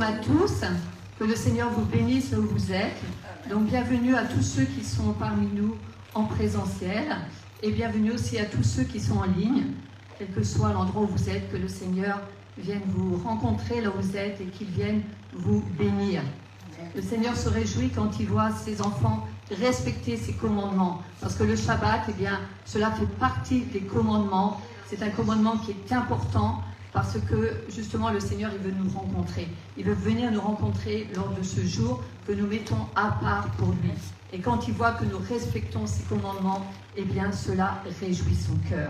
à tous, que le Seigneur vous bénisse là où vous êtes. Donc bienvenue à tous ceux qui sont parmi nous en présentiel et bienvenue aussi à tous ceux qui sont en ligne, quel que soit l'endroit où vous êtes, que le Seigneur vienne vous rencontrer là où vous êtes et qu'il vienne vous bénir. Le Seigneur se réjouit quand il voit ses enfants respecter ses commandements, parce que le Shabbat, eh bien, cela fait partie des commandements. C'est un commandement qui est important parce que justement le Seigneur il veut nous rencontrer. Il veut venir nous rencontrer lors de ce jour que nous mettons à part pour lui. Et quand il voit que nous respectons ses commandements, eh bien cela réjouit son cœur.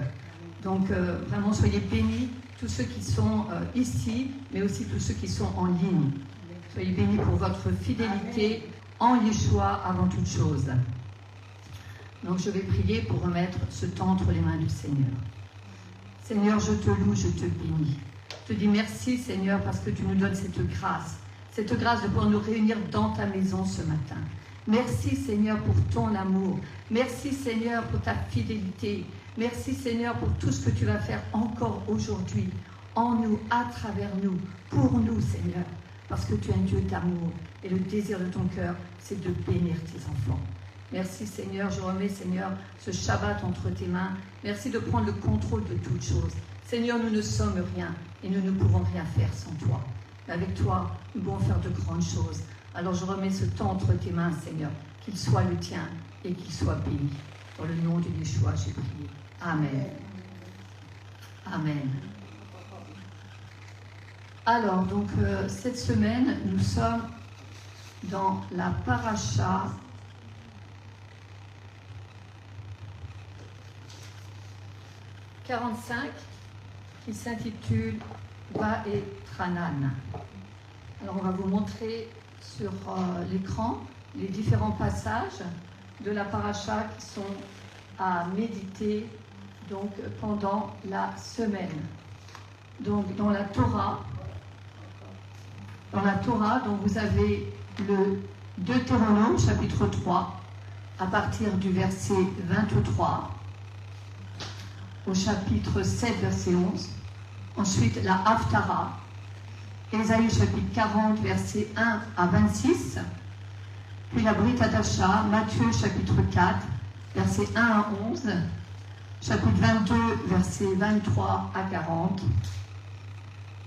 Donc vraiment soyez bénis, tous ceux qui sont ici, mais aussi tous ceux qui sont en ligne. Soyez bénis pour votre fidélité en Yeshua avant toute chose. Donc je vais prier pour remettre ce temps entre les mains du Seigneur. Seigneur, je te loue, je te bénis. Je te dis merci, Seigneur, parce que tu nous donnes cette grâce de pouvoir nous réunir dans ta maison ce matin. Merci, Seigneur, pour ton amour. Merci, Seigneur, pour ta fidélité. Merci, Seigneur, pour tout ce que tu vas faire encore aujourd'hui, en nous, à travers nous, pour nous, Seigneur, parce que tu es un Dieu d'amour. Et le désir de ton cœur, c'est de bénir tes enfants. Merci Seigneur, je remets Seigneur ce Shabbat entre tes mains. Merci de prendre le contrôle de toutes choses. Seigneur, nous ne sommes rien et nous ne pouvons rien faire sans toi. Mais avec toi, nous pouvons faire de grandes choses. Alors je remets ce temps entre tes mains, Seigneur, qu'il soit le tien et qu'il soit béni. Dans le nom de Yeshua, j'ai prié. Amen. Amen. Alors, donc, cette semaine, nous sommes dans la paracha « 45 qui s'intitule « Vaetranan ». Alors on va vous montrer sur l'écran les différents passages de la paracha qui sont à méditer donc, pendant la semaine. Donc dans la Torah, donc, vous avez le Deutéronome chapitre 3 à partir du verset 23 au chapitre 7, verset 11. Ensuite, la Haftara, Ésaïe chapitre 40, verset 1 à 26. Puis la Brit Hadasha, Matthieu chapitre 4, verset 1 à 11. Chapitre 22, verset 23 à 40.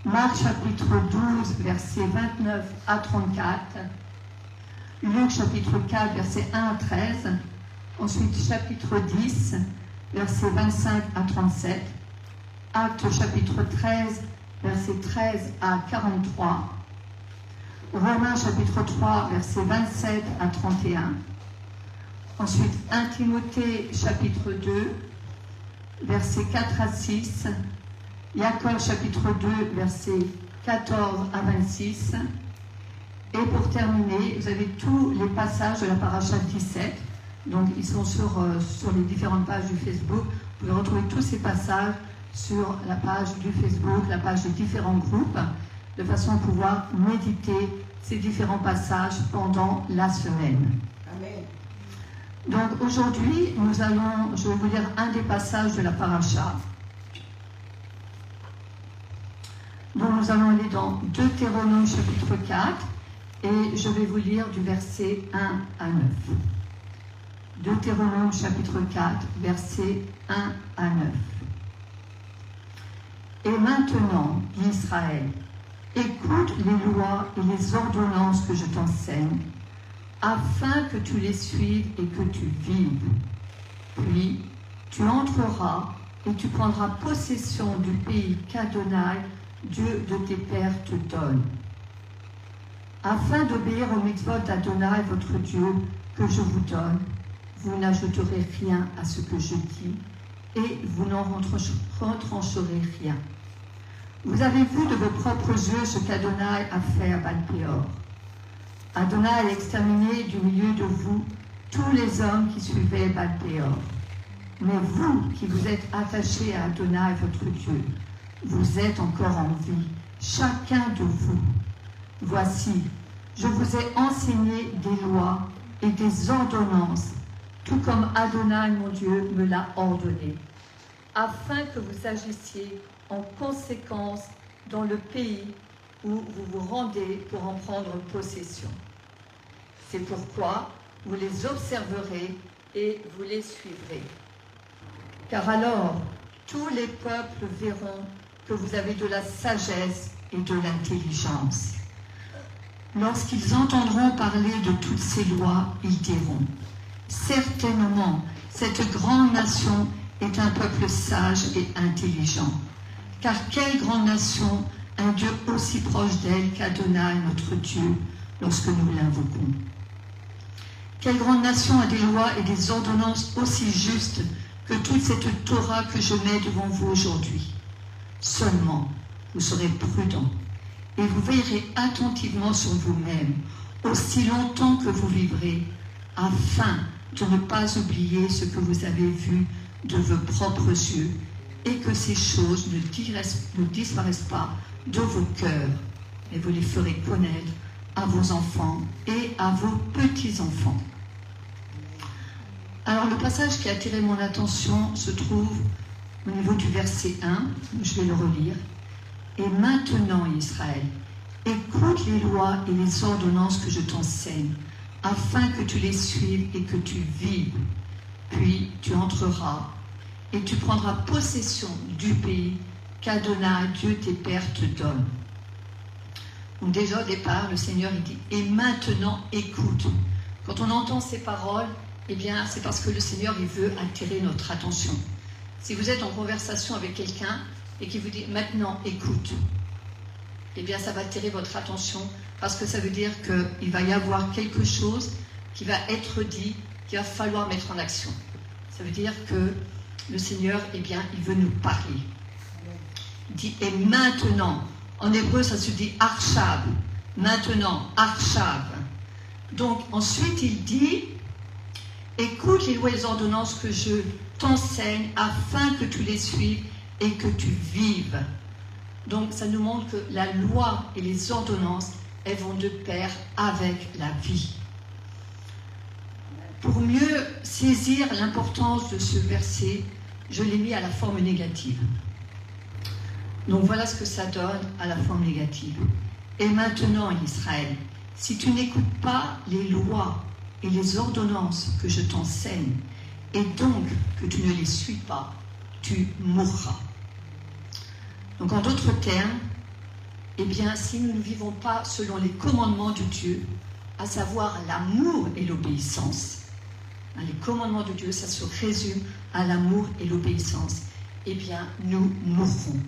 Marc chapitre 12, verset 29 à 34. Luc chapitre 4, verset 1 à 13. Ensuite, chapitre 10, versets 25 à 37, Actes chapitre 13, versets 13 à 43, Romains chapitre 3, versets 27 à 31, ensuite 1 Timothée chapitre 2, versets 4 à 6, Jacob chapitre 2, versets 14 à 26, et pour terminer, vous avez tous les passages de la paracha 17. Donc, ils sont sur les différentes pages du Facebook. Vous pouvez retrouver tous ces passages sur la page du Facebook, la page des différents groupes, de façon à pouvoir méditer ces différents passages pendant la semaine. Amen. Donc, aujourd'hui, je vais vous lire un des passages de la paracha. Donc, nous allons aller dans Deutéronome chapitre 4 et je vais vous lire du verset 1 à 9. Deutéronome chapitre 4, versets 1 à 9. Et maintenant, dit Israël, écoute les lois et les ordonnances que je t'enseigne, afin que tu les suives et que tu vives. Puis tu entreras et tu prendras possession du pays qu'Adonai, Dieu de tes pères, te donne. Afin d'obéir au mitzvot d'Adonai, votre Dieu, que je vous donne, vous n'ajouterez rien à ce que je dis, et vous n'en retrancherez rien. Vous avez vu de vos propres yeux ce qu'Adonai a fait à Baal-Péor. Adonai a exterminé du milieu de vous tous les hommes qui suivaient Baal-Péor. Mais vous, qui vous êtes attachés à Adonai, votre Dieu, vous êtes encore en vie, chacun de vous. Voici, je vous ai enseigné des lois et des ordonnances, tout comme Adonai, mon Dieu, me l'a ordonné, afin que vous agissiez en conséquence dans le pays où vous vous rendez pour en prendre possession. C'est pourquoi vous les observerez et vous les suivrez. Car alors, tous les peuples verront que vous avez de la sagesse et de l'intelligence. Lorsqu'ils entendront parler de toutes ces lois, ils diront « Certainement, cette grande nation est un peuple sage et intelligent. Car quelle grande nation, un Dieu aussi proche d'elle qu'Adonai, notre Dieu, lorsque nous l'invoquons. Quelle grande nation a des lois et des ordonnances aussi justes que toute cette Torah que je mets devant vous aujourd'hui. Seulement, vous serez prudents et vous veillerez attentivement sur vous-même, aussi longtemps que vous vivrez, afin de ne pas oublier ce que vous avez vu de vos propres yeux, et que ces choses ne disparaissent pas de vos cœurs, mais vous les ferez connaître à vos enfants et à vos petits-enfants. Alors le passage qui a attiré mon attention se trouve au niveau du verset 1, je vais le relire. « Et maintenant, Israël, écoute les lois et les ordonnances que je t'enseigne, afin que tu les suives et que tu vives. Puis tu entreras et tu prendras possession du pays qu'Adonai, Dieu tes pères, te donne. » Donc déjà au départ, le Seigneur il dit « Et maintenant, écoute ». Quand on entend ces paroles, eh bien, c'est parce que le Seigneur il veut attirer notre attention. Si vous êtes en conversation avec quelqu'un et qu'il vous dit « Maintenant, écoute », eh bien, ça va attirer votre attention parce que ça veut dire qu'il va y avoir quelque chose qui va être dit, qu'il va falloir mettre en action. Ça veut dire que le Seigneur, eh bien, il veut nous parler. Il dit « Et maintenant », en hébreu, ça se dit « archav », maintenant, archav. Donc, ensuite, il dit « Écoute les lois et les ordonnances que je t'enseigne afin que tu les suives et que tu vives. » Donc, ça nous montre que la loi et les ordonnances, elles vont de pair avec la vie. Pour mieux saisir l'importance de ce verset, je l'ai mis à la forme négative. Donc voilà ce que ça donne à la forme négative. Et maintenant, Israël, si tu n'écoutes pas les lois et les ordonnances que je t'enseigne, et donc que tu ne les suis pas, tu mourras. Donc en d'autres termes, eh bien, si nous ne vivons pas selon les commandements de Dieu, à savoir l'amour et l'obéissance, les commandements de Dieu, ça se résume à l'amour et l'obéissance, eh bien, nous mourrons.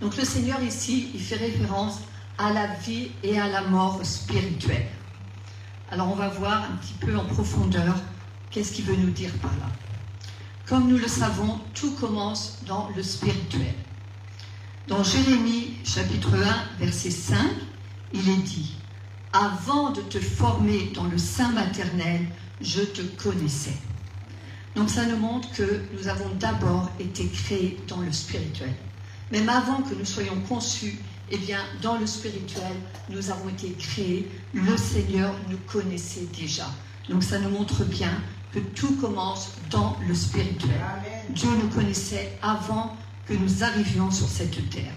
Donc le Seigneur ici, il fait référence à la vie et à la mort spirituelle. Alors on va voir un petit peu en profondeur qu'est-ce qu'il veut nous dire par là. Comme nous le savons, tout commence dans le spirituel. Dans Jérémie chapitre 1, verset 5, il est dit « Avant de te former dans le sein maternel, je te connaissais. » Donc ça nous montre que nous avons d'abord été créés dans le spirituel. Même avant que nous soyons conçus, eh bien, dans le spirituel, nous avons été créés. Le Seigneur nous connaissait déjà. Donc ça nous montre bien que tout commence dans le spirituel. Amen. Dieu nous connaissait avant que nous arrivions sur cette terre.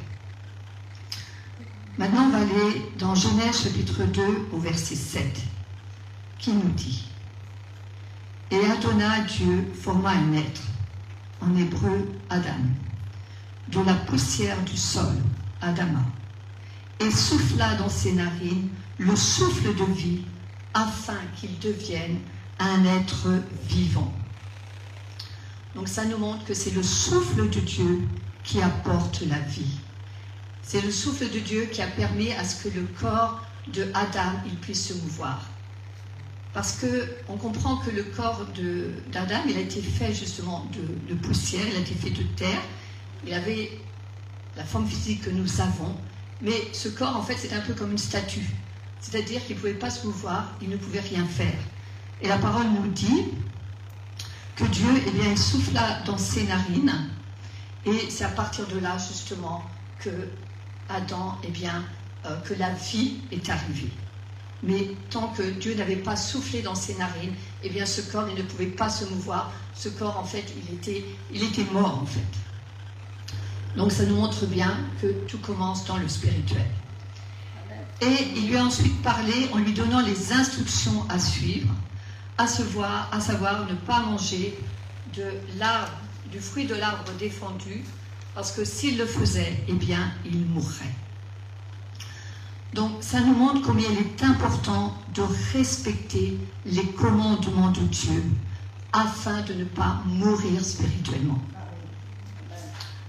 Maintenant, on va aller dans Genèse chapitre 2 au verset 7, qui nous dit « Et Adonai, Dieu, forma un être, en hébreu Adam, de la poussière du sol, Adama, et souffla dans ses narines le souffle de vie, afin qu'il devienne un être vivant. » Donc ça nous montre que c'est le souffle de Dieu qui apporte la vie. C'est le souffle de Dieu qui a permis à ce que le corps de Adam il puisse se mouvoir. Parce qu'on comprend que le corps d'Adam, il a été fait justement de poussière, il a été fait de terre. Il avait la forme physique que nous avons, mais ce corps, en fait, c'est un peu comme une statue. C'est-à-dire qu'il ne pouvait pas se mouvoir, il ne pouvait rien faire. Et la parole nous dit que Dieu, eh bien, il souffla dans ses narines, et c'est à partir de là, justement, que Adam, eh bien, que la vie est arrivée. Mais tant que Dieu n'avait pas soufflé dans ses narines, eh bien, ce corps, il ne pouvait pas se mouvoir. Ce corps, en fait, il était mort, en fait. Donc, ça nous montre bien que tout commence dans le spirituel. Et il lui a ensuite parlé en lui donnant les instructions à suivre, à savoir ne pas manger du fruit de l'arbre défendu, parce que s'il le faisait, eh bien, il mourrait. Donc, ça nous montre combien il est important de respecter les commandements de Dieu afin de ne pas mourir spirituellement.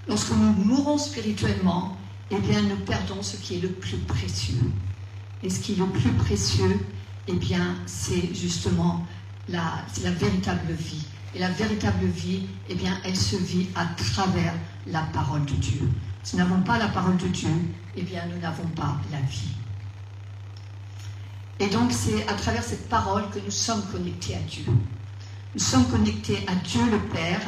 Lorsque nous mourons spirituellement, eh bien, nous perdons ce qui est le plus précieux. Et ce qui est le plus précieux, eh bien, c'est justement la véritable vie. Et la véritable vie, eh bien, elle se vit à travers la parole de Dieu. Si nous n'avons pas la parole de Dieu, eh bien, nous n'avons pas la vie. Et donc, c'est à travers cette parole que nous sommes connectés à Dieu. Nous sommes connectés à Dieu le Père.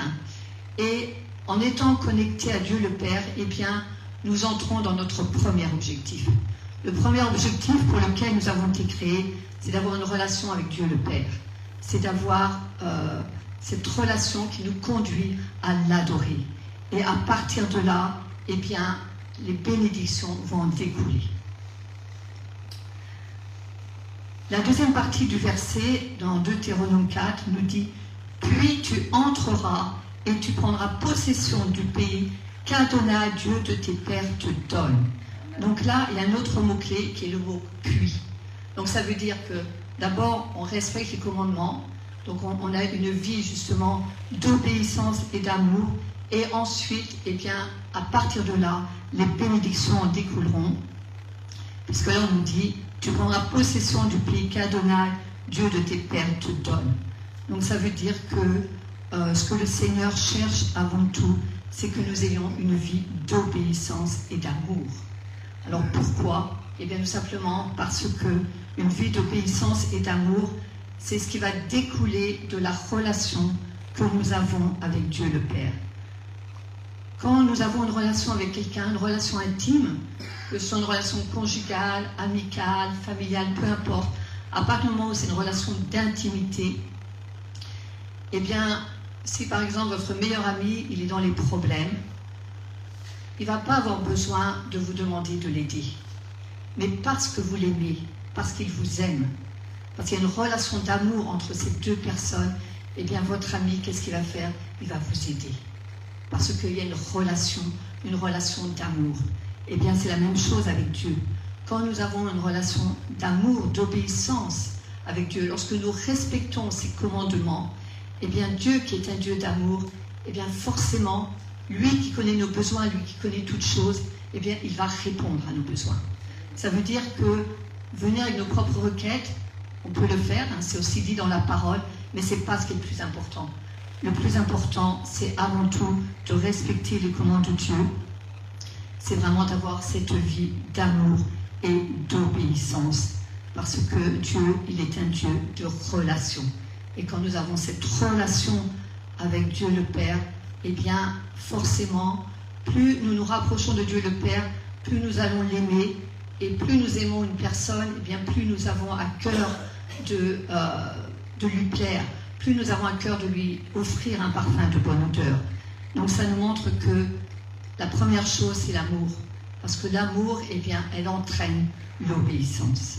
Et en étant connectés à Dieu le Père, eh bien, nous entrons dans notre premier objectif. Le premier objectif pour lequel nous avons été créés, c'est d'avoir une relation avec Dieu le Père. C'est d'avoir cette relation qui nous conduit à l'adorer. Et à partir de là, eh bien, les bénédictions vont en découler. La deuxième partie du verset, dans Deutéronome 4, nous dit « Puis tu entreras et tu prendras possession du pays qu'Adonai, Dieu de tes pères, te donne. » Donc là, il y a un autre mot-clé qui est le mot « puis ». Donc ça veut dire que d'abord, on respecte les commandements. Donc on a une vie justement d'obéissance et d'amour. Et ensuite, eh bien, à partir de là, les bénédictions en découleront. Puisque là, on nous dit « Tu prendras possession du pays qu'Adonai, Dieu de tes pères, te donne. » Donc ça veut dire que ce que le Seigneur cherche avant tout, c'est que nous ayons une vie d'obéissance et d'amour. Alors pourquoi? Eh bien, tout simplement parce que une vie d'obéissance et d'amour, c'est ce qui va découler de la relation que nous avons avec Dieu le Père. Quand nous avons une relation avec quelqu'un, une relation intime, que ce soit une relation conjugale, amicale, familiale, peu importe, à partir du moment où c'est une relation d'intimité, eh bien, si par exemple votre meilleur ami, il est dans les problèmes, il ne va pas avoir besoin de vous demander de l'aider. Mais parce que vous l'aimez, parce qu'il vous aime, parce qu'il y a une relation d'amour entre ces deux personnes, eh bien votre ami, qu'est-ce qu'il va faire? Il va vous aider. Parce qu'il y a une relation d'amour. Eh bien c'est la même chose avec Dieu. Quand nous avons une relation d'amour, d'obéissance avec Dieu, lorsque nous respectons ses commandements, eh bien Dieu qui est un Dieu d'amour, eh bien forcément, lui qui connaît nos besoins, lui qui connaît toutes choses, eh bien il va répondre à nos besoins. Ça veut dire que venir avec nos propres requêtes, on peut le faire, hein, c'est aussi dit dans la parole, mais ce n'est pas ce qui est le plus important. Le plus important, c'est avant tout de respecter les commandes de Dieu. C'est vraiment d'avoir cette vie d'amour et d'obéissance. Parce que Dieu, il est un Dieu de relation. Et quand nous avons cette relation avec Dieu le Père, eh bien, forcément, plus nous nous rapprochons de Dieu le Père, plus nous allons l'aimer. Et plus nous aimons une personne, eh bien, plus nous avons à cœur de lui plaire. Plus nous avons à cœur de lui offrir un parfum de bonne odeur. Donc ça nous montre que la première chose, c'est l'amour. Parce que l'amour, eh bien, elle entraîne l'obéissance.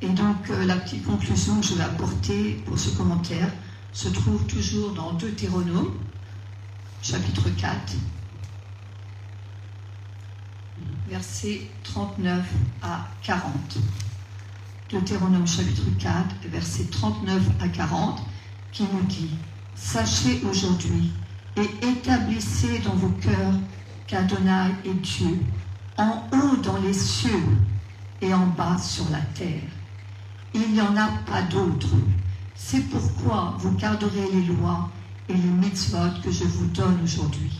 Et donc, la petite conclusion que je vais apporter pour ce commentaire se trouve toujours dans Deutéronome, chapitre 4, versets 39 à 40. Deutéronome chapitre 4, versets 39 à 40, qui nous dit « Sachez aujourd'hui et établissez dans vos cœurs qu'Adonai est Dieu, en haut dans les cieux et en bas sur la terre. Il n'y en a pas d'autre. C'est pourquoi vous garderez les lois et les mitzvot que je vous donne aujourd'hui,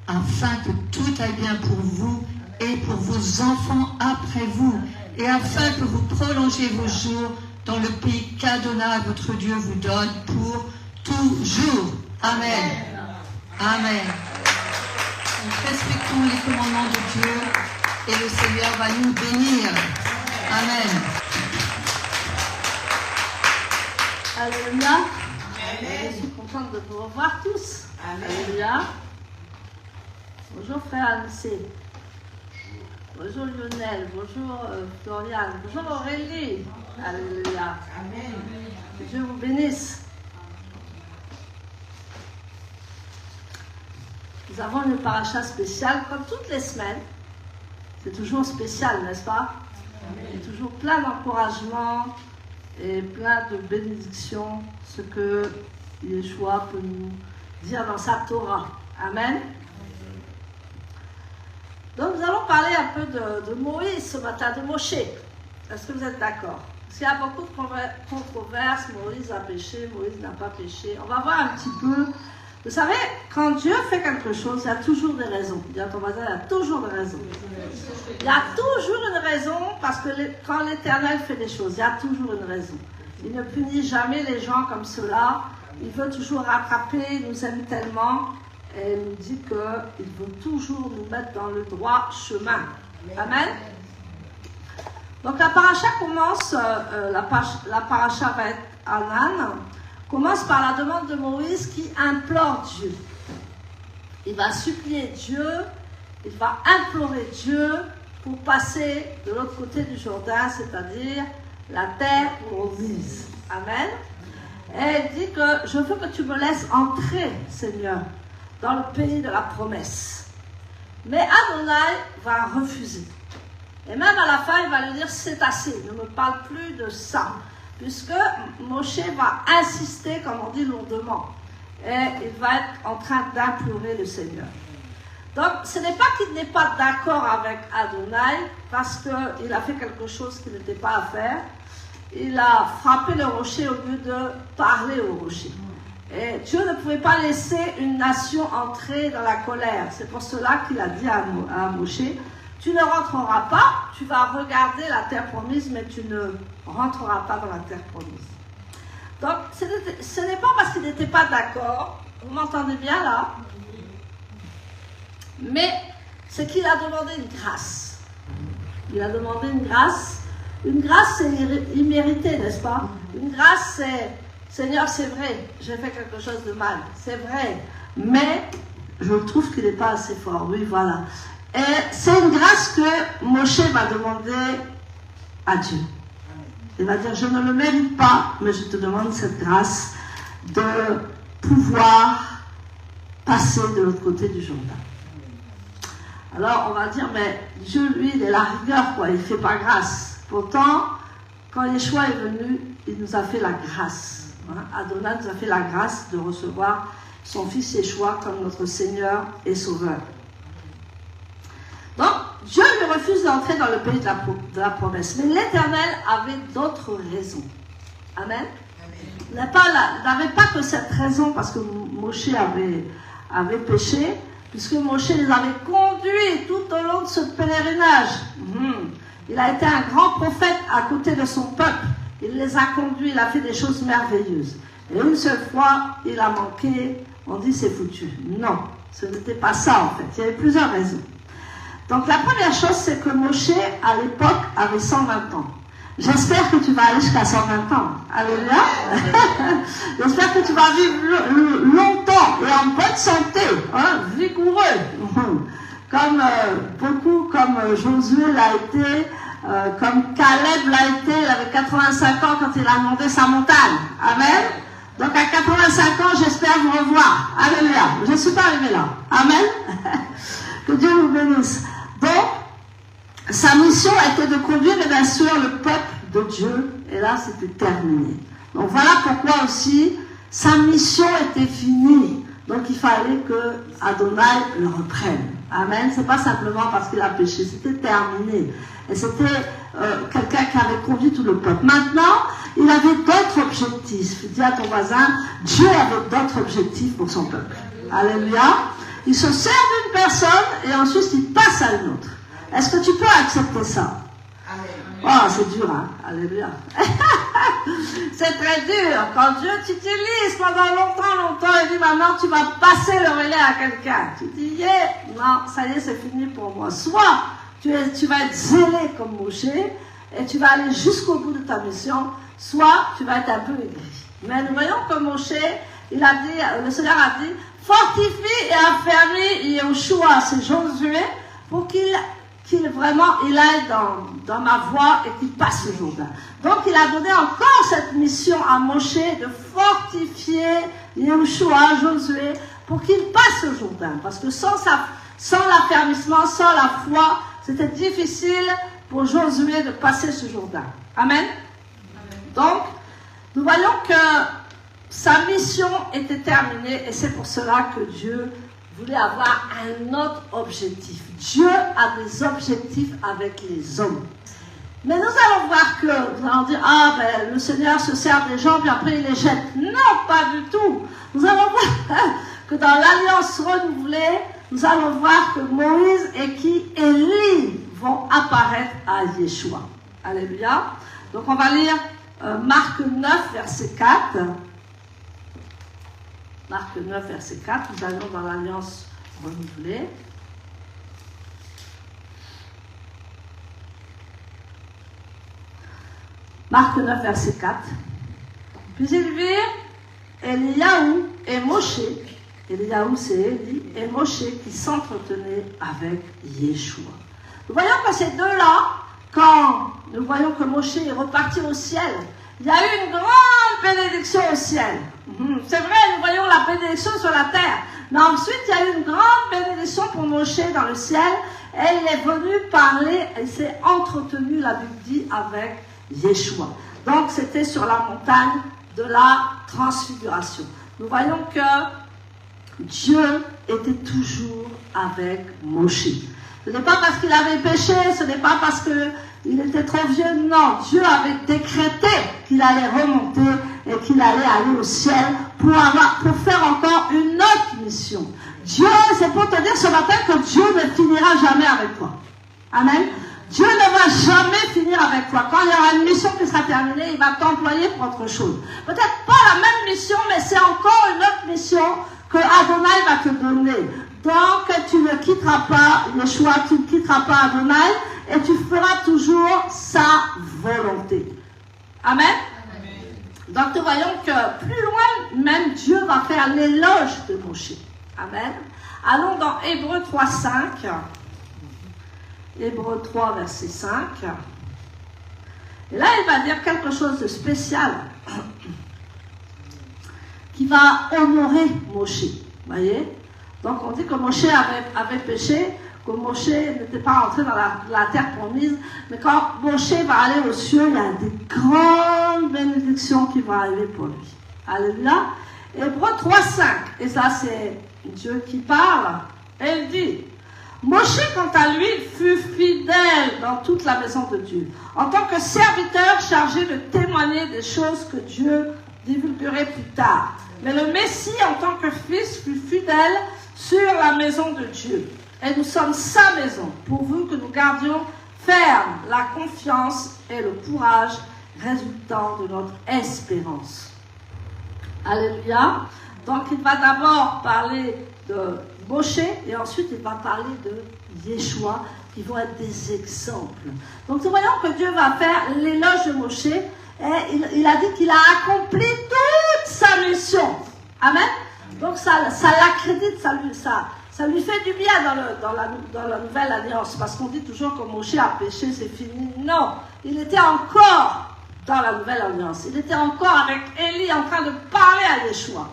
afin que tout aille bien pour vous et pour vos enfants après vous, et afin que vous prolongiez vos jours dans le pays qu'Adonai, votre Dieu, vous donne pour toujours. » Amen. Amen. Donc respectons les commandements de Dieu et le Seigneur va nous bénir. Amen. Alléluia. Je suis contente de vous revoir tous. Alléluia. Bonjour frère Anissé. Bonjour Lionel, bonjour Floriane, bonjour Aurélie. Alléluia. Amen. Que Dieu vous bénisse. Nous avons une paracha spéciale, comme toutes les semaines. C'est toujours spécial, n'est-ce pas? Il y a toujours plein d'encouragements et plein de bénédictions, ce que Yeshua peut nous dire dans sa Torah. Amen. Donc nous allons parler un peu de Moïse ce matin, de Moshe. Est-ce que vous êtes d'accord? Parce qu'il y a beaucoup de controverses. Moïse a péché, Moïse n'a pas péché. On va voir un petit peu. Vous savez, quand Dieu fait quelque chose, il y a toujours des raisons. Dis à ton voisin, il y a toujours des raisons. Il y a toujours une raison, parce que quand l'Éternel fait des choses, il y a toujours une raison. Il ne punit jamais les gens comme cela. Il veut toujours rattraper, il nous aime tellement. Et il nous dit qu'il veut toujours nous mettre dans le droit chemin. Amen. Donc la paracha commence, la paracha va être Hanan, commence par la demande de Moïse qui implore Dieu. Il va supplier Dieu, il va implorer Dieu pour passer de l'autre côté du Jourdain, c'est-à-dire la terre promise. Amen. Et il dit que je veux que tu me laisses entrer, Seigneur, dans le pays de la promesse. Mais Adonai va refuser. Et même à la fin, il va lui dire, c'est assez, ne me parle plus de ça. Puisque Moshe va insister, comme on dit lourdement. Et il va être en train d'implorer le Seigneur. Donc, ce n'est pas qu'il n'est pas d'accord avec Adonai, parce qu'il a fait quelque chose qui n'était pas à faire. Il a frappé le rocher au lieu de parler au rocher. Et Dieu ne pouvait pas laisser une nation entrer dans la colère. C'est pour cela qu'il a dit à Moshe, tu ne rentreras pas, tu vas regarder la terre promise, mais tu ne rentreras pas dans la terre promise. Donc, ce n'est pas parce qu'il n'était pas d'accord, vous m'entendez bien là, mais c'est qu'il a demandé une grâce. Il a demandé une grâce. Une grâce, c'est immérité, n'est-ce pas? Une grâce, c'est, Seigneur, c'est vrai, j'ai fait quelque chose de mal, c'est vrai, mais je trouve qu'il n'est pas assez fort. Oui, voilà. Et c'est une grâce que Moshe va demander à Dieu. Il va dire, je ne le mérite pas, mais je te demande cette grâce de pouvoir passer de l'autre côté du Jourdain. Alors, on va dire, mais Dieu, lui, il est la rigueur, quoi, il ne fait pas grâce. Pourtant, quand Yeshua est venu, il nous a fait la grâce. Adonai nous a fait la grâce de recevoir son fils Yeshua comme notre Seigneur et Sauveur. Donc, Dieu lui refuse d'entrer dans le pays de la promesse. Mais l'Éternel avait d'autres raisons. Amen. Il n'avait pas que cette raison parce que Moshe avait péché, puisque Moshe les avait conduits tout au long de ce pèlerinage. Il a été un grand prophète à côté de son peuple. Il les a conduits, il a fait des choses merveilleuses. Et une seule fois, il a manqué, on dit c'est foutu. Non, ce n'était pas ça en fait. Il y avait plusieurs raisons. Donc la première chose, c'est que Moshe, à l'époque, avait 120 ans. J'espère que tu vas aller jusqu'à 120 ans. Alléluia. J'espère que tu vas vivre longtemps et en bonne santé, vigoureux. Comme comme Josué l'a été, comme Caleb l'a été, il avait 85 ans quand il a demandé sa montagne. Amen. Donc à 85 ans, j'espère vous revoir. Alléluia. Je ne suis pas arrivé là. Amen. Que Dieu vous bénisse. Donc, sa mission était de conduire et d'instruire le peuple de Dieu. Et là, c'était terminé. Donc voilà pourquoi aussi, sa mission était finie. Donc il fallait que Adonai le reprenne. Amen. C'est pas simplement parce qu'il a péché, c'était terminé. Et c'était quelqu'un qui avait conduit tout le peuple. Maintenant, il avait d'autres objectifs. Dis à ton voisin, Dieu avait d'autres objectifs pour son peuple. Alléluia. Il se sert d'une personne et ensuite il passe à une autre. Est-ce que tu peux accepter ça? Oh, c'est dur, hein? Alléluia. C'est très dur. Quand Dieu t'utilise pendant longtemps, il dit maintenant tu vas passer le relais à quelqu'un. Tu dis, non, ça y est, c'est fini pour moi. Soit tu vas être zélé comme Moshe et tu vas aller jusqu'au bout de ta mission, soit tu vas être un peu aigri. Mais nous voyons que Moshe, il a dit, le Seigneur a dit, fortifie et affermis Yeshua, c'est Josué, pour qu'il qu'il vraiment, il aille dans ma voie et qu'il passe le Jourdain. Donc il a donné encore cette mission à Moshe de fortifier Yahushua, Josué, pour qu'il passe le Jourdain. Parce que sans l'affermissement, sans la foi, c'était difficile pour Josué de passer ce Jourdain. Amen. Donc, nous voyons que sa mission était terminée et c'est pour cela que Dieu voulait avoir un autre objectif. Dieu a des objectifs avec les hommes. Mais nous allons voir que, nous allons dire, ah ben le Seigneur se sert des gens puis après il les jette. Non, pas du tout. Nous allons voir que dans l'alliance renouvelée, nous allons voir que Moïse et Élie vont apparaître à Yeshua. Alléluia. Donc on va lire Marc 9, verset 4. Marc 9, verset 4. Nous allons dans l'alliance renouvelée. Marc 9, verset 4. Puis ils virent Eliaou et Moshe. Eliaou, c'est Élie, et Moshe qui s'entretenaient avec Yeshua. Nous voyons que ces deux-là, quand nous voyons que Moshe est reparti au ciel, il y a eu une grande bénédiction au ciel. C'est vrai, nous voyons la bénédiction sur la terre. Mais ensuite, il y a eu une grande bénédiction pour Moshe dans le ciel. Et il est venu parler, il s'est entretenu, la Bible dit, avec Yeshua. Donc, c'était sur la montagne de la transfiguration. Nous voyons que Dieu était toujours avec Moshe. Ce n'est pas parce qu'il avait péché, ce n'est pas parce qu'il était trop vieux, non. Dieu avait décrété qu'il allait remonter et qu'il allait aller au ciel pour faire encore une autre mission. Dieu, c'est pour te dire ce matin que Dieu ne finira jamais avec toi. Amen. Dieu ne va jamais finir avec toi. Quand il y aura une mission qui sera terminée, il va t'employer pour autre chose. Peut-être pas la même mission, mais c'est encore une autre mission que Adonai va te donner. Donc, tu ne quitteras pas Yeshua, tu ne quitteras pas Adonai, et tu feras toujours sa volonté. Amen. Amen. Donc, nous voyons que plus loin, même Dieu va faire l'éloge de Moshe. Amen. Allons dans Hébreux 3, 5. Hébreux 3, verset 5. Et là, il va dire quelque chose de spécial qui va honorer Moshe. Vous voyez? Donc, on dit que Moshe avait péché, que Moshe n'était pas entré dans la terre promise, mais quand Moshe va aller aux cieux, il y a des grandes bénédictions qui vont arriver pour lui. Alléluia. Hébreux 3, 5. Et ça, c'est Dieu qui parle. Et il dit, Moshe, quant à lui, fut fidèle dans toute la maison de Dieu, en tant que serviteur chargé de témoigner des choses que Dieu divulguerait plus tard. Mais le Messie, en tant que fils, fut fidèle sur la maison de Dieu. Et nous sommes sa maison, pourvu que nous gardions ferme la confiance et le courage résultant de notre espérance. Alléluia. Donc il va d'abord parler de Moshe et ensuite il va parler de Yeshua, qui vont être des exemples. Donc nous voyons que Dieu va faire l'éloge de Moshe et il a dit qu'il a accompli toute sa mission. Amen. Donc ça l'accrédite, ça lui fait du bien dans la nouvelle alliance, parce qu'on dit toujours que Moshe a péché, c'est fini. Non, il était encore dans la nouvelle alliance. Il était encore avec Élie en train de parler à Yeshua.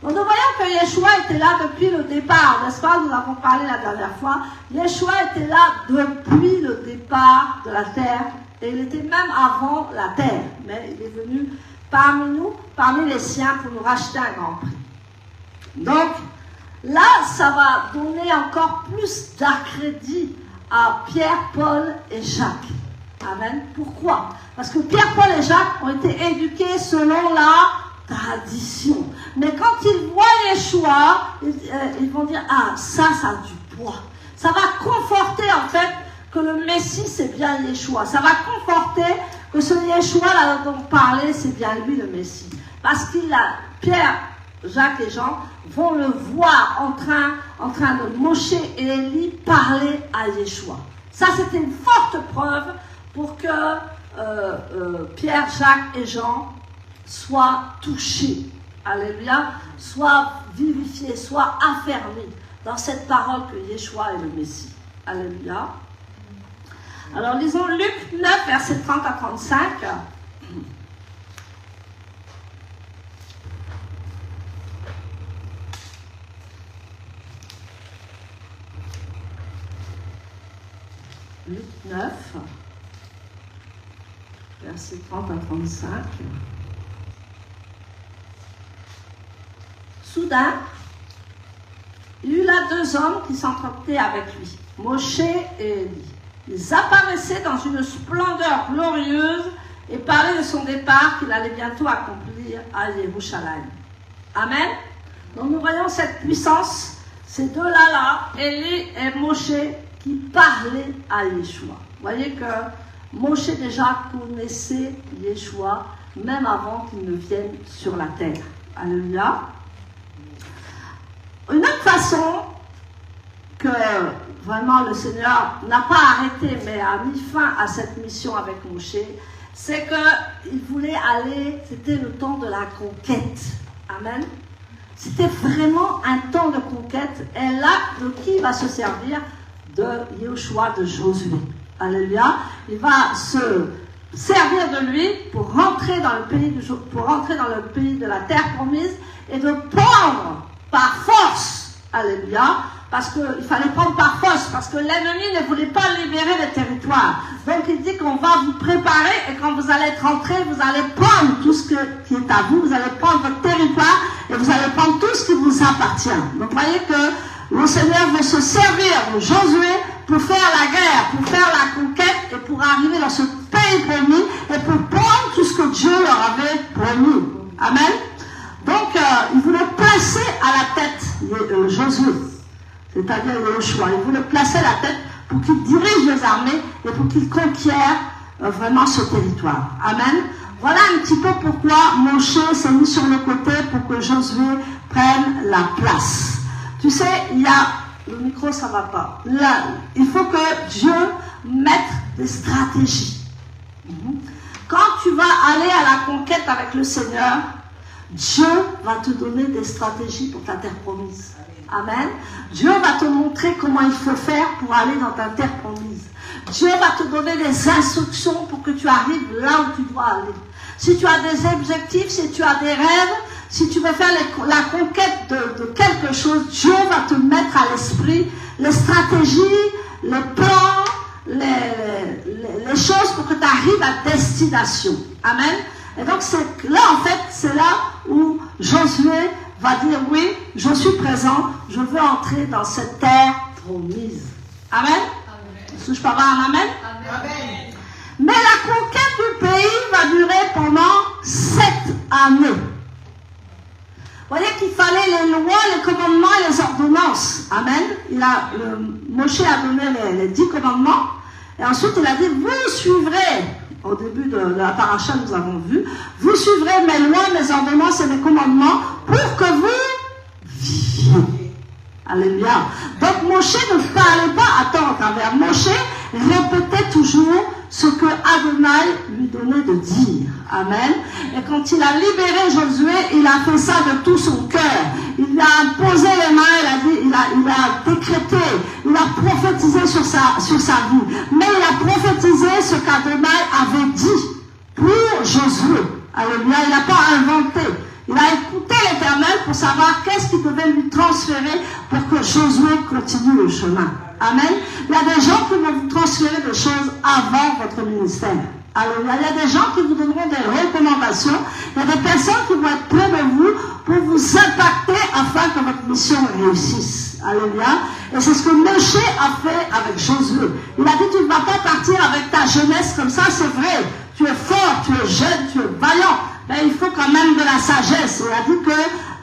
Donc nous voyons que Yeshua était là depuis le départ, n'est-ce pas? Nous avons parlé la dernière fois. Yeshua était là depuis le départ de la terre, et il était même avant la terre. Mais il est venu parmi nous, parmi les siens, pour nous racheter un grand prix. Donc, là, ça va donner encore plus d'accrédit à Pierre, Paul et Jacques. Amen. Pourquoi? Parce que Pierre, Paul et Jacques ont été éduqués selon la tradition. Mais quand ils voient Yeshua, ils vont dire, ah, ça a du poids. Ça va conforter, en fait, que le Messie, c'est bien Yeshua. Ça va conforter que ce Yeshua dont on parlait, c'est bien lui le Messie. Parce qu'il a, Pierre, Jacques et Jean vont le voir en train de Moshe et Élie parler à Yeshua. Ça, c'était une forte preuve pour que Pierre, Jacques et Jean soient touchés. Alléluia. Soient vivifiés, soient affermis dans cette parole que Yeshua est le Messie. Alléluia. Alors lisons Luc 9, versets 30 à 35. Luc 9, versets 30 à 35. Soudain, il y eut là 2 hommes qui s'entretenaient avec lui, Moshe et Élie. Ils apparaissaient dans une splendeur glorieuse et parlaient de son départ qu'il allait bientôt accomplir à Jérusalem. Amen. Donc nous voyons cette puissance, ces deux-là, Élie et Moshe, qui parlaient à Yeshua. Vous voyez que Moshe déjà connaissait Yeshua même avant qu'il ne vienne sur la terre. Alléluia. Une autre façon que vraiment le Seigneur n'a pas arrêté mais a mis fin à cette mission avec Moshe, c'est qu'il voulait aller, c'était le temps de la conquête. Amen. C'était vraiment un temps de conquête. Et là, de qui il va se servir? De Yeshua, de Josué. Alléluia. Il va se servir de lui pour rentrer dans le pays de la terre promise et de prendre par force. Alléluia. Parce qu'il fallait prendre par force, parce que l'ennemi ne voulait pas libérer le territoire. Donc il dit qu'on va vous préparer et quand vous allez être rentrés, vous allez prendre tout ce qui est à vous, vous allez prendre votre territoire et vous allez prendre tout ce qui vous appartient. Donc vous voyez que le Seigneur veut se servir de Josué pour faire la guerre, pour faire la conquête et pour arriver dans ce pays promis et pour prendre tout ce que Dieu leur avait promis. Amen. Donc il voulait placer à la tête Josué. C'est-à-dire Yeshua. Il voulait placer la tête pour qu'il dirige les armées et pour qu'il conquiert vraiment ce territoire. Amen. Voilà un petit peu pourquoi Moshe s'est mis sur le côté pour que Josué prenne la place. Tu sais, il y a... Le micro, ça ne va pas. Là, il faut que Dieu mette des stratégies. Quand tu vas aller à la conquête avec le Seigneur, Dieu va te donner des stratégies pour ta terre promise. Amen. Dieu va te montrer comment il faut faire pour aller dans ta terre promise. Dieu va te donner des instructions pour que tu arrives là où tu dois aller. Si tu as des objectifs, si tu as des rêves, si tu veux faire la conquête de quelque chose, Dieu va te mettre à l'esprit les stratégies, les plans, les choses pour que tu arrives à destination. Amen. Et donc c'est là, en fait, c'est là où Josué va dire, oui, je suis présent, je veux entrer dans cette terre promise. Amen. Est-ce que je peux avoir un amen? Amen. Mais la conquête du pays va durer pendant 7 années. Vous voyez qu'il fallait les lois, les commandements et les ordonnances. Amen. Moshe a donné les 10 commandements. Et ensuite, il a dit, vous suivrez, au début de la paracha, nous avons vu, vous suivrez mes lois, mes ordonnances et mes commandements pour que vous viviez. Alléluia. Donc Moshe ne parlait pas à travers. Moshe répétait toujours ce que Adonai lui donnait de dire. Amen. Et quand il a libéré Josué, il a fait ça de tout son cœur. Il lui a imposé les mains, il a décrété, il a prophétisé sur sa vie. Mais il a prophétisé ce qu'Adonai avait dit pour Josué. Alléluia. Il n'a pas inventé. Il a écouté l'Éternel pour savoir qu'est-ce qu'il devait lui transférer pour que Josué continue le chemin. Amen. Il y a des gens qui vont vous transférer des choses avant votre ministère. Alors, il y a des gens qui vous donneront des recommandations. Il y a des personnes qui vont être près de vous pour vous impacter afin que votre mission réussisse. Alléluia. Et c'est ce que Moshe a fait avec Josué. Il a dit, tu ne vas pas partir avec ta jeunesse comme ça, c'est vrai. Tu es fort, tu es jeune, tu es vaillant. Mais il faut quand même de la sagesse. Il a dit que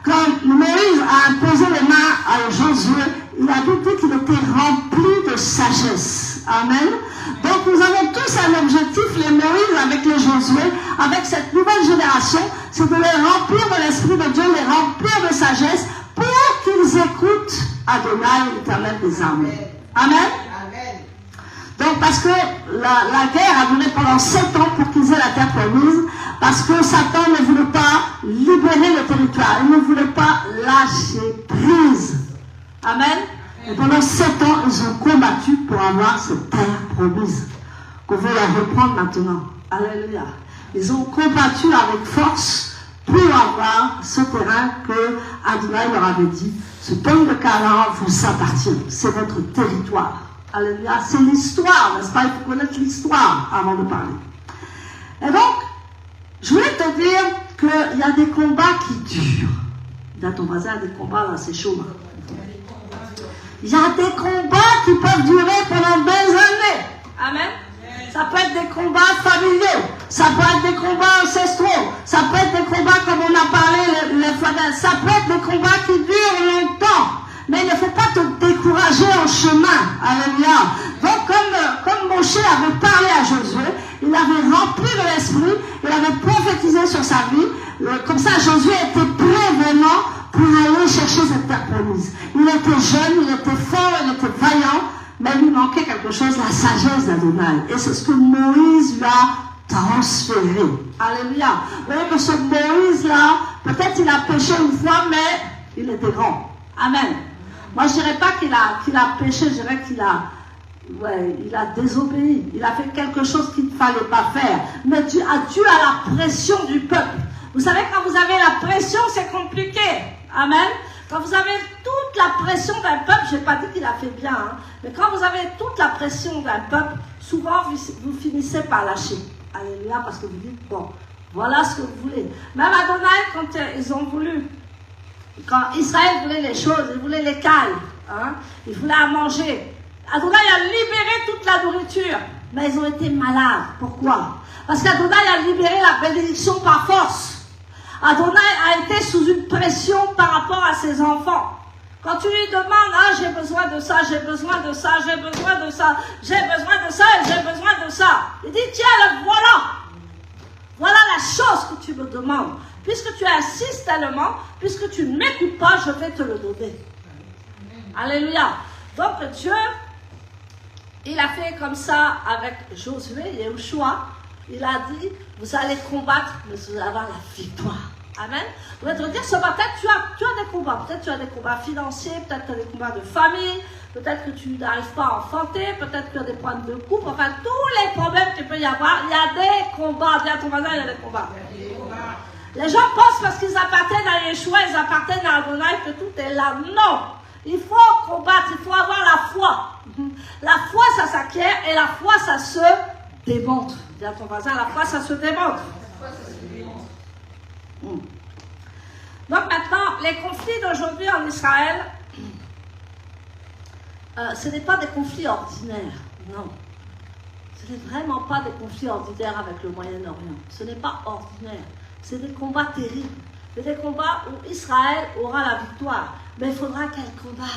quand Moïse a imposé les mains à Josué, il a dit qu'il était rempli de sagesse. Amen. Donc nous avons tous un objectif, les Moïse avec les Josué, avec cette nouvelle génération, c'est de les remplir de l'Esprit de Dieu, les remplir de sagesse, pour qu'ils écoutent Adonai, l'Éternel des armées. Amen. Donc parce que la guerre a duré pendant 7 ans pour qu'ils aient la terre promise, parce que Satan ne voulait pas libérer le territoire, il ne voulait pas lâcher prise. Amen. Et pendant 7 ans, ils ont combattu pour avoir cette terre promise, qu'on veut la reprendre maintenant. Alléluia. Ils ont combattu avec force pour avoir ce terrain que Adonai leur avait dit. Ce pays de Canaan vous appartient. C'est votre territoire. Alléluia. C'est l'histoire, n'est-ce pas? Il faut connaître l'histoire avant de parler. Et donc, je voulais te dire qu'il y a des combats qui durent. Dans ton voisin, il y a des combats là, c'est chaud. Il y a des combats qui peuvent durer pendant des années. Amen. Ça peut être des combats familiaux, ça peut être des combats ancestraux, ça peut être des combats comme on a parlé les fois dernières, ça peut être des combats qui durent longtemps. Mais il ne faut pas te décourager en chemin. Alléluia. Donc comme Moshe avait parlé à Josué, il avait rempli de l'esprit, il avait prophétisé sur sa vie. Comme ça, Josué était prévenant pour aller chercher cette terre promise. Il était jeune, il était fort, il était vaillant, mais il lui manquait quelque chose, la sagesse d'Adonai. Et c'est ce que Moïse lui a transféré. Alléluia. Vous voyez que ce Moïse-là, peut-être il a péché une fois, mais il était grand. Amen. Moi, je ne dirais pas qu'il a péché, je dirais qu'il a désobéi. Il a fait quelque chose qu'il ne fallait pas faire. Mais dû à la pression du peuple. Vous savez, quand vous avez la pression, c'est compliqué. Amen. Quand vous avez toute la pression d'un peuple, je n'ai pas dit qu'il a fait bien, hein, mais quand vous avez toute la pression d'un peuple, souvent vous finissez par lâcher. Alléluia, parce que vous dites, bon, voilà ce que vous voulez. Même Adonai, quand ils ont voulu, quand Israël voulait les choses, il voulait les cailles, hein, il voulait à manger. Adonai a libéré toute la nourriture, mais ils ont été malades. Pourquoi? Parce qu'Adonai a libéré la bénédiction par force. Adonai a été sous une pression par rapport à ses enfants. Quand tu lui demandes, ah, j'ai besoin de ça, j'ai besoin de ça, j'ai besoin de ça, j'ai besoin de ça, et j'ai besoin de ça. Il dit, tiens, le voilà. Voilà la chose que tu me demandes. Puisque tu insistes tellement, puisque tu ne m'écoutes pas, je vais te le donner. Alléluia. Donc Dieu, il a fait comme ça avec Josué et Yeshua. Il a dit, vous allez combattre, mais vous allez avoir la victoire. Amen. Vous allez te dire, ce matin, tu as des combats. Peut-être tu as des combats financiers, peut-être tu as des combats de famille, peut-être que tu n'arrives pas à enfanter, peut-être que tu as des problèmes de couple. Enfin, tous les problèmes qu'il peut y avoir, il y a des combats. Dis à ton voisin, il y a des combats. Les gens pensent parce qu'ils appartiennent à Yeshua, ils appartiennent à Adonai, que tout est là. Non. Il faut combattre, il faut avoir la foi. La foi, ça s'acquiert et la foi, ça se démontre. Dis à ton voisin, la foi, ça se démontre. Donc maintenant, les conflits d'aujourd'hui en Israël, ce n'est pas des conflits ordinaires. Non. Ce n'est vraiment pas des conflits ordinaires avec le Moyen-Orient. Ce n'est pas ordinaire. C'est des combats terribles. C'est des combats où Israël aura la victoire. Mais il faudra qu'elle combatte.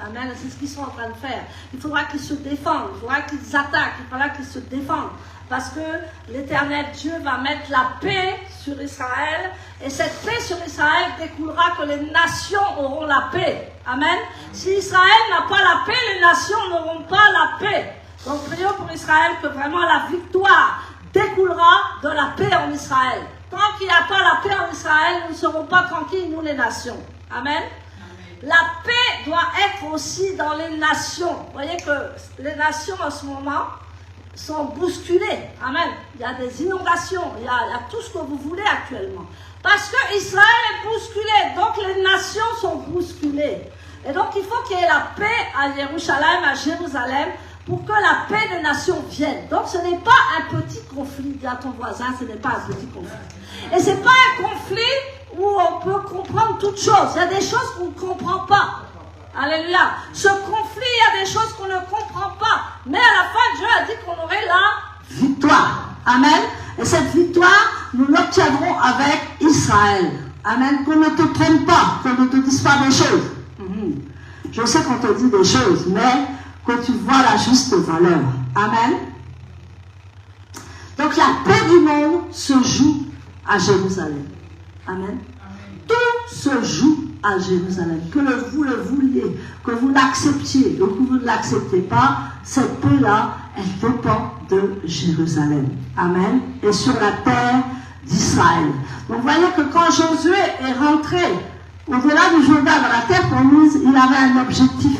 Amen. C'est ce qu'ils sont en train de faire. Il faudra qu'ils se défendent. Il faudra qu'ils attaquent. Il faudra qu'ils se défendent. Parce que l'Éternel Dieu va mettre la paix sur Israël. Et cette paix sur Israël découlera que les nations auront la paix. Amen. Si Israël n'a pas la paix, les nations n'auront pas la paix. Donc prions pour Israël que vraiment la victoire découlera de la paix en Israël. Tant qu'il n'y a pas la paix en Israël, nous ne serons pas tranquilles, nous les nations. Amen. La paix doit être aussi dans les nations. Vous voyez que les nations en ce moment sont bousculées. Amen. Il y a des inondations, il y a tout ce que vous voulez actuellement. Parce que Israël est bousculé, donc les nations sont bousculées. Et donc il faut qu'il y ait la paix à Jérusalem, à Jérusalem, pour que la paix des nations vienne. Donc ce n'est pas un petit conflit, dis à ton voisin, ce n'est pas un petit conflit. Et ce n'est pas un conflit où on peut comprendre toutes choses. Il y a des choses qu'on ne comprend pas. Alléluia. Ce conflit, il y a des choses qu'on ne comprend pas. Mais à la fin, Dieu a dit qu'on aurait la victoire. Amen. Et cette victoire, nous l'obtiendrons avec Israël. Amen. Qu'on ne te trompe pas, qu'on ne te dise pas des choses. Je sais qu'on te dit des choses, mais que tu vois la juste valeur. Amen. Donc la paix du monde se joue à Jérusalem. Amen. Tout se joue à Jérusalem. Que vous le vouliez, que vous l'acceptiez, ou que vous ne l'acceptez pas, cette paix-là, elle dépend de Jérusalem. Amen. Et sur la terre d'Israël. Donc vous voyez que quand Josué est rentré au-delà du Jourdain dans la terre promise, il avait un objectif.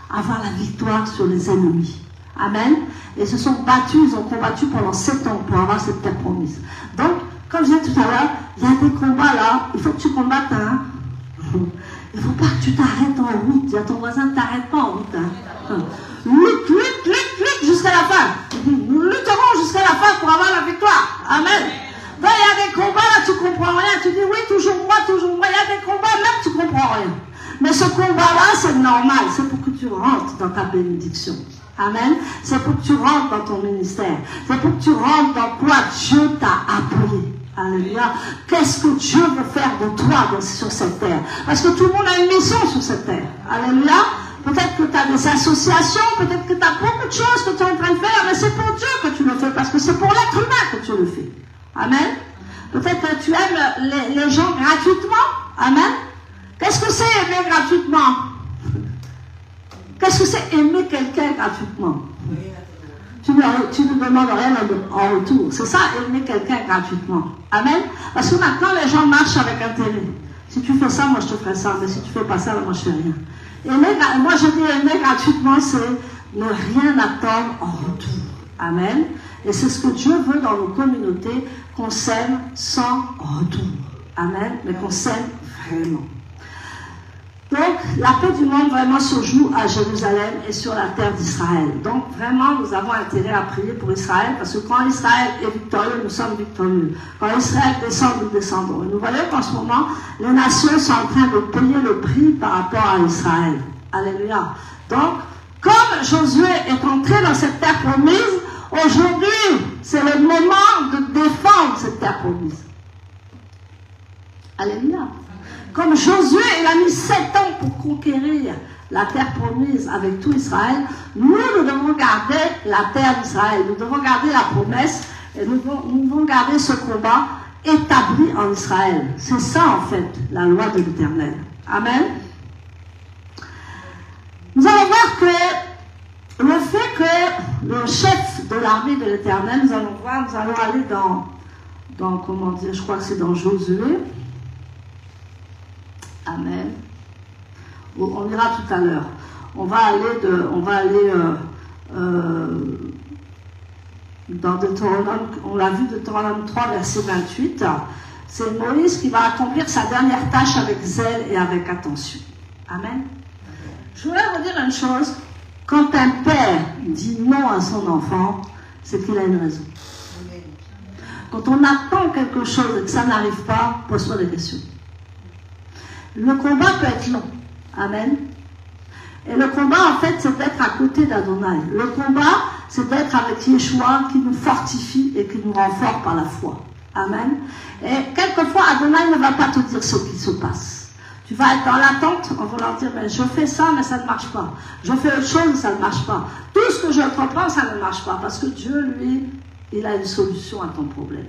avoir la victoire sur les ennemis. Amen. Et ils se sont battus, ils ont combattu pendant 7 ans pour avoir cette terre promise. Donc, comme je disais tout à l'heure, il y a des combats là, il faut que tu combattes. Hein. Il ne faut pas que tu t'arrêtes en route. Dis à ton voisin, ne t'arrête pas en route. Hein. Lutte jusqu'à la fin. Nous lutterons jusqu'à la fin pour avoir la victoire. Amen. Donc, il y a des combats là, tu ne comprends rien. Tu dis oui, toujours moi. Il y a des combats, même tu ne comprends rien. Mais ce combat-là, c'est normal. C'est pour que tu rentres dans ta bénédiction. Amen. C'est pour que tu rentres dans ton ministère. C'est pour que tu rentres dans quoi Dieu t'a appelé. Alléluia. Qu'est-ce que Dieu veut faire de toi sur cette terre? Parce que tout le monde a une mission sur cette terre. Alléluia. Peut-être que tu as des associations, peut-être que tu as beaucoup de choses que tu es en train de faire, mais c'est pour Dieu que tu le fais, parce que c'est pour l'être humain que tu le fais. Amen. Peut-être que tu aimes les gens gratuitement. Amen. Qu'est-ce que c'est aimer gratuitement? Qu'est-ce que c'est aimer quelqu'un gratuitement? Tu ne demandes rien en retour. C'est ça, aimer quelqu'un gratuitement. Amen. Parce que maintenant, les gens marchent avec intérêt. Si tu fais ça, moi je te ferai ça. Mais si tu fais pas ça, moi je fais rien. Moi je dis aimer gratuitement, c'est ne rien attendre en retour. Amen. Et c'est ce que Dieu veut dans nos communautés, qu'on s'aime sans retour. Amen. Mais qu'on s'aime vraiment. Donc, la paix du monde vraiment se joue à Jérusalem et sur la terre d'Israël. Donc, vraiment, nous avons intérêt à prier pour Israël, parce que quand Israël est victorieux, nous sommes victorieux. Quand Israël descend, nous descendons. Et nous voyons qu'en ce moment, les nations sont en train de payer le prix par rapport à Israël. Alléluia. Donc, comme Josué est entré dans cette terre promise, aujourd'hui, c'est le moment de défendre cette terre promise. Alléluia. Comme Josué, il a mis 7 ans pour conquérir la terre promise avec tout Israël, nous devons garder la terre d'Israël. Nous devons garder la promesse et nous devons garder ce combat établi en Israël. C'est ça, en fait, la loi de l'Éternel. Amen. Nous allons voir que le fait que le chef de l'armée de l'Éternel, nous allons aller dans comment dire, je crois que c'est dans Josué. Amen. On ira tout à l'heure. On va aller dans Deutéronome, on l'a vu, Deutéronome 3, verset 28. C'est Moïse qui va accomplir sa dernière tâche avec zèle et avec attention. Amen. Je voulais vous dire une chose. Quand un père dit non à son enfant, c'est qu'il a une raison. Quand on attend quelque chose et que ça n'arrive pas, pose-toi des questions. Le combat peut être long. Amen. Et le combat, en fait, c'est d'être à côté d'Adonai. Le combat, c'est d'être avec Yeshua qui nous fortifie et qui nous rend forts par la foi. Amen. Et quelquefois, Adonai ne va pas te dire ce qui se passe. Tu vas être dans l'attente en voulant dire, mais je fais ça, mais ça ne marche pas. Je fais autre chose, mais ça ne marche pas. Tout ce que je comprends, ça ne marche pas. Parce que Dieu, lui, il a une solution à ton problème.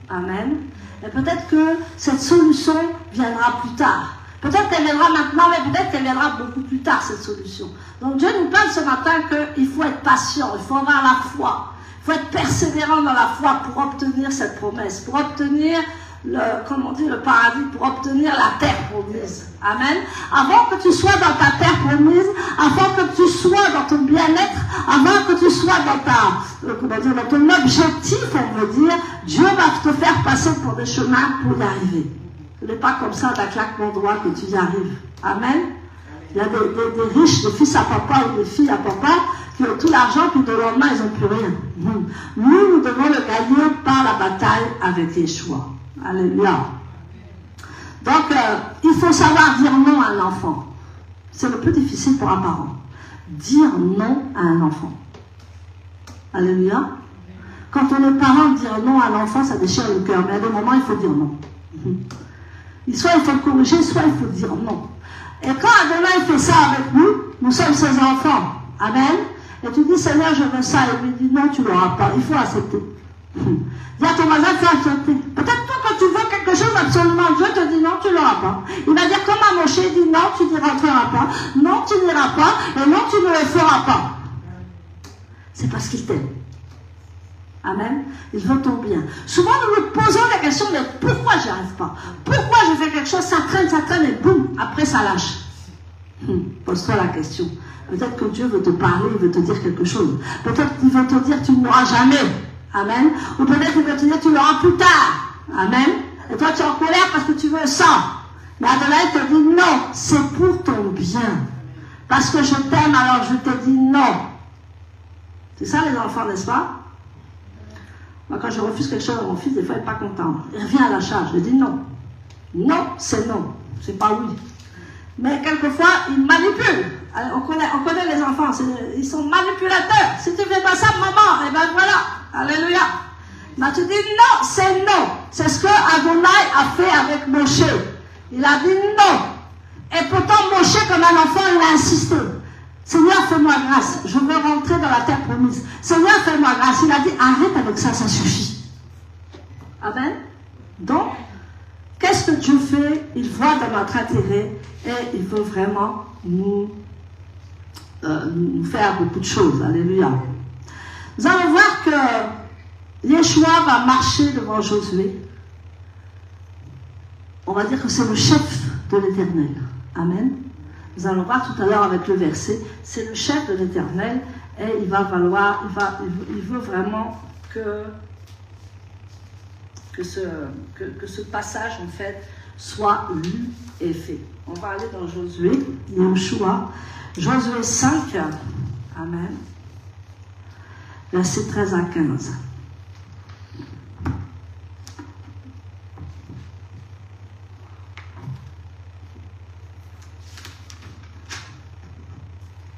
Amen. Et peut-être que cette solution viendra plus tard. Peut-être qu'elle viendra maintenant, mais peut-être qu'elle viendra beaucoup plus tard, cette solution. Donc Dieu nous parle ce matin qu'il faut être patient, il faut avoir la foi. Il faut être persévérant dans la foi pour obtenir cette promesse, pour obtenir le paradis, pour obtenir la terre promise. Amen. Avant que tu sois dans ta terre promise, avant que tu sois dans ton bien-être, avant que tu sois dans ton objectif, on veut dire, Dieu va te faire passer pour des chemins pour y arriver. Ce n'est pas comme ça d'un claquement de doigts que tu y arrives. Amen. Il y a des riches, des fils à papa ou des filles à papa qui ont tout l'argent, puis de lendemain, ils n'ont plus rien. Nous devons le gagner par la bataille avec Yeshua. Alléluia. Donc, il faut savoir dire non à un enfant. C'est le plus difficile pour un parent. Dire non à un enfant. Alléluia. Quand on est parent, dire non à un enfant, ça déchire le cœur. Mais à des moments, il faut dire non. Soit il faut le corriger, soit il faut dire non. Et quand Adonai fait ça avec nous, nous sommes ses enfants. Amen. Et tu dis, Seigneur, je veux ça. Et lui dit, non, tu ne l'auras pas. Il faut accepter. Dis à ton voisin, il faut accepter. Peut-être toi, quand tu veux quelque chose absolument, Dieu te dit, non, tu ne l'auras pas. Il va dire, comme à Moshe, il dit, non, tu n'y rentreras pas. Non, tu n'iras pas. Et non, tu ne le feras pas. C'est parce qu'il t'aime. Amen. Il veut ton bien. Souvent, nous nous posons la question de pourquoi j'y arrive pas. Pourquoi je fais quelque chose, ça traîne, et boum, après ça lâche. Pose-toi la question. Peut-être que Dieu veut te parler, il veut te dire quelque chose. Peut-être qu'il veut te dire tu ne l'auras jamais. Amen. Ou peut-être qu'il veut te dire tu l'auras plus tard. Amen. Et toi tu es en colère parce que tu veux ça. Mais Adonai te dit non, c'est pour ton bien. Parce que je t'aime, alors je te dis non. C'est ça les enfants, n'est-ce pas? Moi quand je refuse quelque chose à mon fils, des fois il n'est pas content. Il revient à la charge, je dis non. Non, c'est non. C'est pas oui. Mais quelquefois, ils manipulent. On connaît les enfants, ils sont manipulateurs. Si tu fais pas ça, maman, et ben voilà. Alléluia. Mais tu dis non, c'est non. C'est ce que Adonai a fait avec Moshe. Il a dit non. Et pourtant, Moshe, comme un enfant, il a insisté. Seigneur, fais-moi grâce. Je veux rentrer dans la terre promise. Seigneur, fais-moi grâce. Il a dit, arrête avec ça, ça suffit. Amen. Donc, qu'est-ce que Dieu fait? Il voit dans notre intérêt et il veut vraiment nous faire beaucoup de choses. Alléluia. Nous allons voir que Yeshua va marcher devant Josué. On va dire que c'est le chef de l'Éternel. Amen. Nous allons voir tout à l'heure avec le verset. C'est le chef de l'Éternel et il veut vraiment que ce passage en fait soit lu et fait. On va aller dans Josué, Yeshua, Josué 5, amen, versets 13 à 15.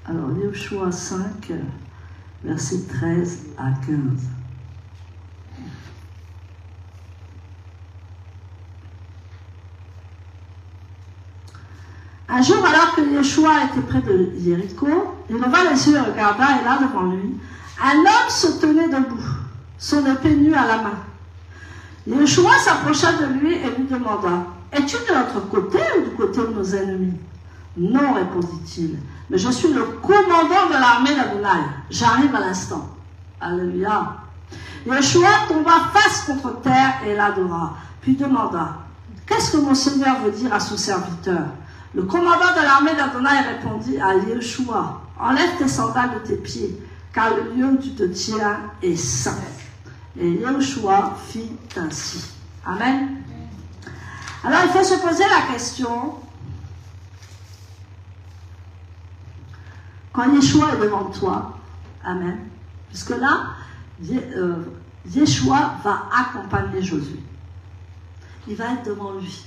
Alors, Yeshua 5, versets 13 à 15. Un jour, alors que Yeshua était près de Jéricho, il leva les yeux et regarda, et là devant lui, un homme se tenait debout, son épée nue à la main. Yeshua s'approcha de lui et lui demanda, « Es-tu de notre côté ou du côté de nos ennemis ?» « Non, répondit-il, mais je suis le commandant de l'armée d'Adonai. J'arrive à l'instant. » Alléluia. Yeshua tomba face contre terre et l'adora, puis demanda, « Qu'est-ce que mon Seigneur veut dire à son serviteur ?» Le commandant de l'armée d'Adonai répondit à Yeshua, « Enlève tes sandales de tes pieds, car le lieu où tu te tiens est saint. » Et Yeshua fit ainsi. Amen. Alors il faut se poser la question, quand Yeshua est devant toi, amen, puisque là, Yeshua va accompagner Josué. Il va être devant lui.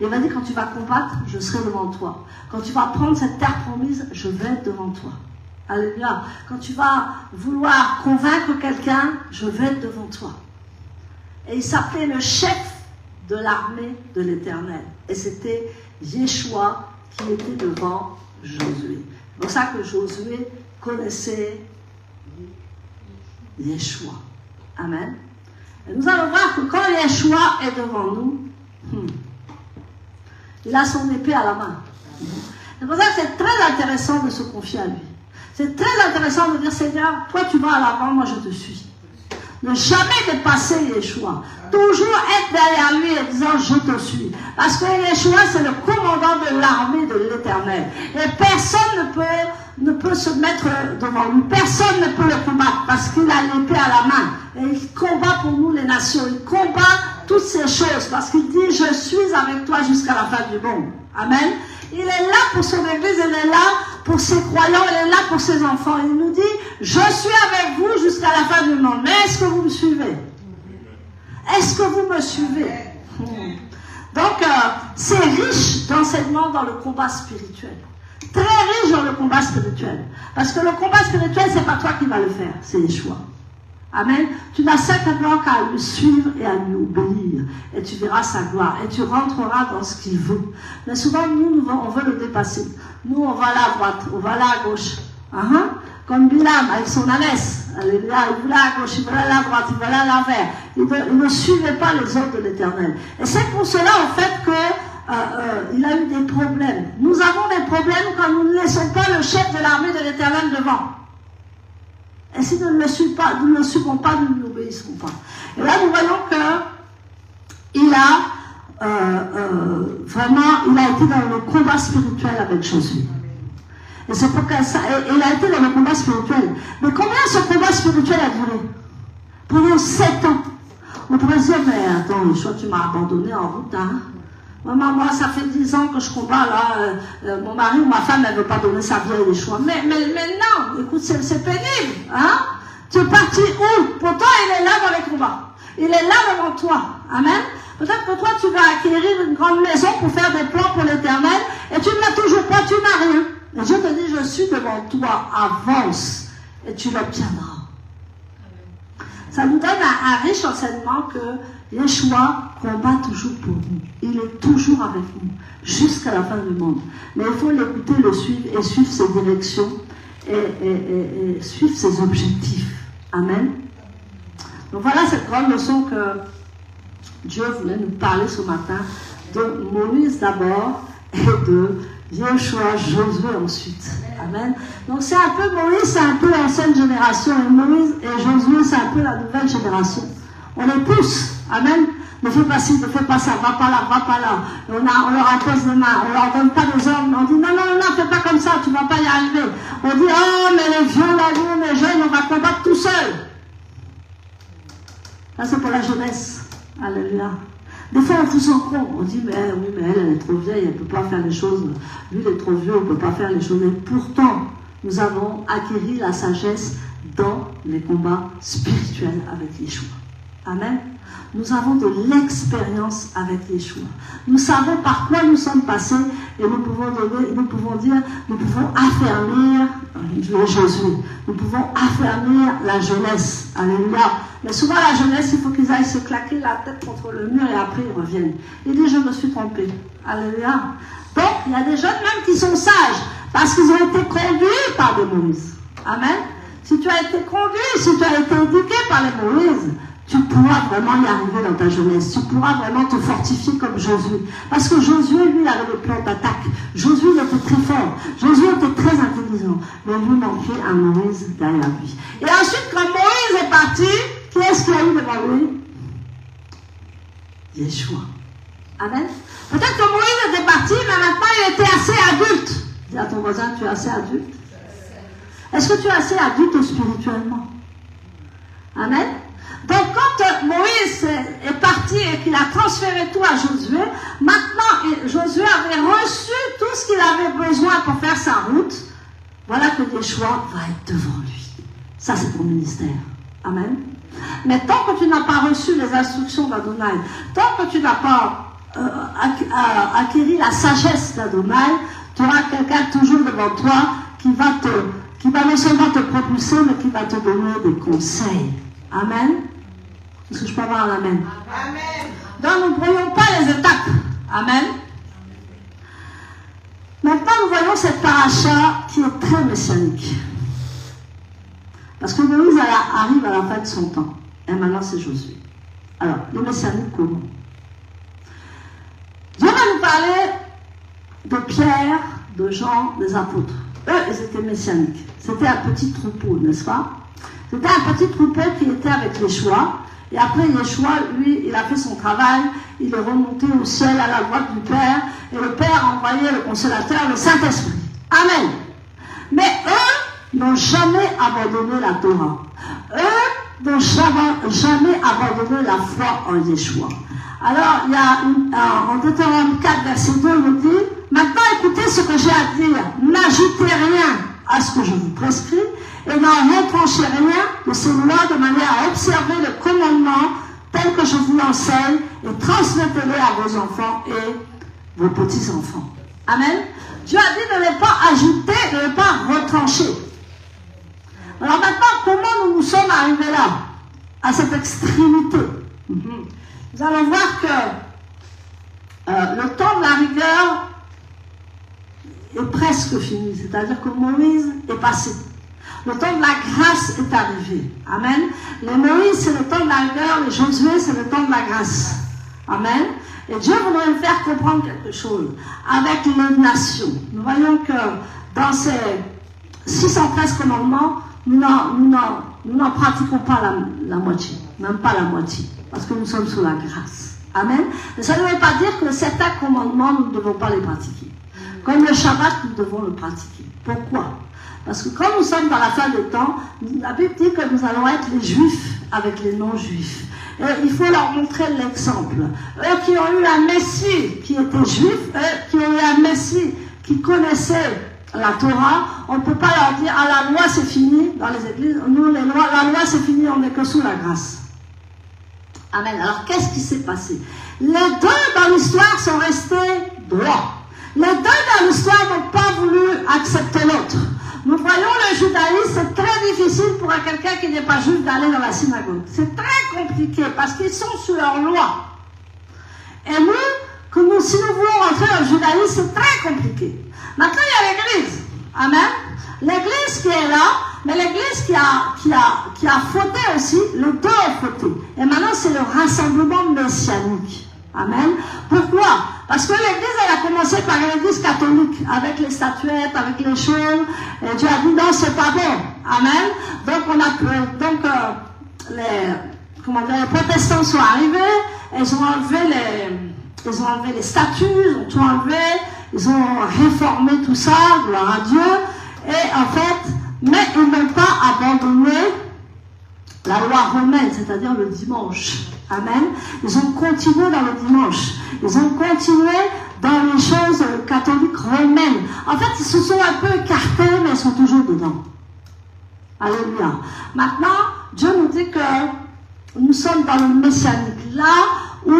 Il va dire, quand tu vas combattre, je serai devant toi. Quand tu vas prendre cette terre promise, je vais être devant toi. Alléluia. Quand tu vas vouloir convaincre quelqu'un, je vais être devant toi. Et il s'appelait le chef de l'armée de l'Éternel. Et c'était Yeshua qui était devant Josué. C'est pour ça que Josué connaissait Yeshua. Amen. Et nous allons voir que quand Yeshua est devant nous, il a son épée à la main. C'est pour ça que c'est très intéressant de se confier à lui. C'est très intéressant de dire, Seigneur, toi tu vas à l'avant, moi je te suis. Ne jamais dépasser Yeshua. Toujours être derrière lui et disant, je te suis. Parce que Yeshua, c'est le commandant de l'armée de l'Éternel. Et personne ne peut se mettre devant lui. Personne ne peut le combattre parce qu'il a l'épée à la main. Et il combat pour nous les nations. Il combat toutes ces choses parce qu'il dit, je suis avec toi jusqu'à la fin du monde. Amen. Il est là pour son église, il est là pour ses croyants, il est là pour ses enfants. Il nous dit, je suis avec vous jusqu'à la fin du monde. Mais est-ce que vous me suivez? Est-ce que vous me suivez? Donc, c'est riche d'enseignements dans le combat spirituel. Très riche dans le combat spirituel. Parce que le combat spirituel, c'est pas toi qui vas le faire, c'est Yeshua. Amen. Tu n'as simplement qu'à le suivre et à lui obéir. Et tu verras sa gloire. Et tu rentreras dans ce qu'il veut. Mais souvent, nous, on veut le dépasser. Nous, on va là à droite, on va là à gauche. Comme Bilam avec son ânesse. Alléluia. Il voulait à gauche, il voulait à droite, il voulait à l'envers. Il ne suivait pas les ordres de l'Éternel. Et c'est pour cela, en fait, qu'il a eu des problèmes. Nous avons des problèmes quand nous ne laissons pas le chef de l'armée de l'Éternel devant. Et si nous ne le suivons pas, nous ne suivons pas, nous ne l'obéissons pas. Et là, nous voyons qu'il a vraiment, il a été dans le combat spirituel avec Josué. Et c'est pour ça, il a été dans le combat spirituel. Mais combien ce combat spirituel a duré? Pendant 7 ans. On pourrait se dire, mais attends, Yeshua, tu m'as abandonné en route, hein? Maman, moi, ça fait 10 ans que je combats, là, mon mari ou ma femme, elle ne veut pas donner sa vie à Yeshua. Mais non, écoute, c'est pénible, hein? Tu es parti où? Pourtant, il est là dans les combats. Il est là devant toi. Amen? Peut-être que toi, tu vas acquérir une grande maison pour faire des plans pour l'Éternel, et tu ne l'as toujours pas, tu n'as rien. Et je te dis, je suis devant toi, avance, et tu l'obtiendras. Ça nous donne un riche enseignement que Yeshua combat toujours pour nous. Il est toujours avec nous, jusqu'à la fin du monde. Mais il faut l'écouter, le suivre, et suivre ses directions, et suivre ses objectifs. Amen. Donc voilà cette grande leçon que Dieu voulait nous parler ce matin, de Moïse d'abord, et de Yeshua, Josué ensuite. Amen. Donc c'est un peu Moïse, c'est un peu l'ancienne génération, et Moïse et Josué, c'est un peu la nouvelle génération. On les pousse. Amen. Ne fais pas ci, ne fais pas ça, va pas là, va pas là. On leur impose les mains, on leur donne pas des ordres, on dit non, fais pas comme ça, tu vas pas y arriver. On dit, oh, mais les vieux, là, nous, on est jeunes, on va combattre tout seul. Ça, c'est pour la jeunesse. Alléluia. Des fois, on fout son con. On dit, mais oui, mais elle est trop vieille, elle ne peut pas faire les choses. Lui, il est trop vieux, il ne peut pas faire les choses. Et pourtant, nous avons acquis la sagesse dans les combats spirituels avec Yeshua. Amen. Nous avons de l'expérience avec Yeshua. Nous savons par quoi nous sommes passés et nous pouvons affermir Josué. Nous pouvons affermir la jeunesse. Alléluia. Mais souvent la jeunesse, il faut qu'ils aillent se claquer la tête contre le mur et après ils reviennent. Il dit, je me suis trompé. Alléluia. Donc, il y a des jeunes même qui sont sages parce qu'ils ont été conduits par des Moïse. Amen. Si tu as été conduit, si tu as été éduqué par les Moïse, tu pourras vraiment y arriver dans ta jeunesse. Tu pourras vraiment te fortifier comme Josué. Parce que Josué, lui, il avait le plan d'attaque. Josué, il était très fort. Josué était très intelligent. Mais lui manquait un Moïse derrière lui. Et ensuite, quand Moïse est parti, qui est-ce qu'il a eu devant lui? Yeshua. Amen. Peut-être que Moïse était parti, mais maintenant il était assez adulte. Dis à ton voisin, tu es assez adulte. Est-ce que tu es assez adulte spirituellement? Amen. Donc quand Moïse est parti et qu'il a transféré tout à Josué, maintenant Josué avait reçu tout ce qu'il avait besoin pour faire sa route. Voilà que Yeshua va être devant lui. Ça c'est ton ministère. Amen. Mais tant que tu n'as pas reçu les instructions d'Adonai, tant que tu n'as pas acquis la sagesse d'Adonai, tu auras quelqu'un toujours devant toi qui va non seulement te propulser, mais qui va te donner des conseils. Amen. Est-ce que je peux avoir un amen? Amen. Donc nous ne voyons pas les étapes. Amen. Maintenant nous voyons cette paracha qui est très messianique. Parce que Moïse arrive à la fin de son temps. Et maintenant c'est Josué. Alors, le messianique comment? Dieu va nous parler de Pierre, de Jean, des apôtres. Eux, ils étaient messianiques. C'était un petit troupeau, n'est-ce pas? C'était un petit troupeau qui était avec Yeshua. Et après Yeshua, lui, il a fait son travail. Il est remonté au ciel à la droite du Père. Et le Père a envoyé le Consolateur, le Saint-Esprit. Amen. Mais eux n'ont jamais abandonné la Torah. Eux n'ont jamais abandonné la foi en Yeshua. Alors, il y a en Deutéronome 4, verset 2, il nous dit, maintenant écoutez ce que j'ai à dire. N'ajoutez rien à ce que je vous prescris et n'en retranchez rien de ces lois de manière à observer le commandement tel que je vous l'enseigne et transmettez-les à vos enfants et vos petits-enfants. Amen. Dieu a dit de ne pas ajouter, de ne pas retrancher. Alors maintenant, comment nous sommes arrivés là, à cette extrémité? Nous allons voir que le temps de la rigueur est presque fini, c'est-à-dire que Moïse est passé. Le temps de la grâce est arrivé. Amen. Les Moïse, c'est le temps de la rigueur, les Josué, c'est le temps de la grâce. Amen. Et Dieu voudrait nous faire comprendre quelque chose. Avec les nations, nous voyons que dans ces 613 commandements, nous n'en pratiquons pas la moitié, même pas la moitié, parce que nous sommes sous la grâce. Amen. Mais ça ne veut pas dire que certains commandements, nous ne devons pas les pratiquer. Comme le Shabbat, nous devons le pratiquer. Pourquoi? Parce que quand nous sommes dans la fin des temps, la Bible dit que nous allons être les Juifs avec les non-Juifs. Et il faut leur montrer l'exemple. Eux qui ont eu un Messie qui était juif, eux qui ont eu un Messie qui connaissait la Torah, on ne peut pas leur dire « Ah, la loi c'est fini » dans les églises. Nous, la loi c'est fini, on n'est que sous la grâce. Amen. Alors, qu'est-ce qui s'est passé? Les deux dans l'histoire sont restés droits. Les deux dans l'histoire n'ont pas voulu accepter l'autre. Nous voyons le judaïsme, c'est très difficile pour quelqu'un qui n'est pas juif d'aller dans la synagogue. C'est très compliqué parce qu'ils sont sous leur loi. Et nous, si nous voulons rentrer dans le judaïsme, c'est très compliqué. Maintenant, il y a l'église. Amen. L'église qui est là, mais l'église qui a fauté aussi, les deux ont fauté. Et maintenant, c'est le rassemblement messianique. Amen. Pourquoi? Parce que l'église, elle a commencé par l'église catholique, avec les statuettes, avec les choses. Et Dieu a dit non, c'est pas bon. Amen. Donc, les protestants sont arrivés, ils ont enlevé les statues, ils ont tout enlevé, ils ont réformé tout ça, gloire à Dieu. Et en fait, mais ils n'ont pas abandonné la loi romaine, c'est-à-dire le dimanche. Amen. Ils ont continué dans le dimanche. Ils ont continué dans les choses catholiques romaines. En fait, ils se sont un peu écartés, mais ils sont toujours dedans. Alléluia. Maintenant, Dieu nous dit que nous sommes dans le messianique, là où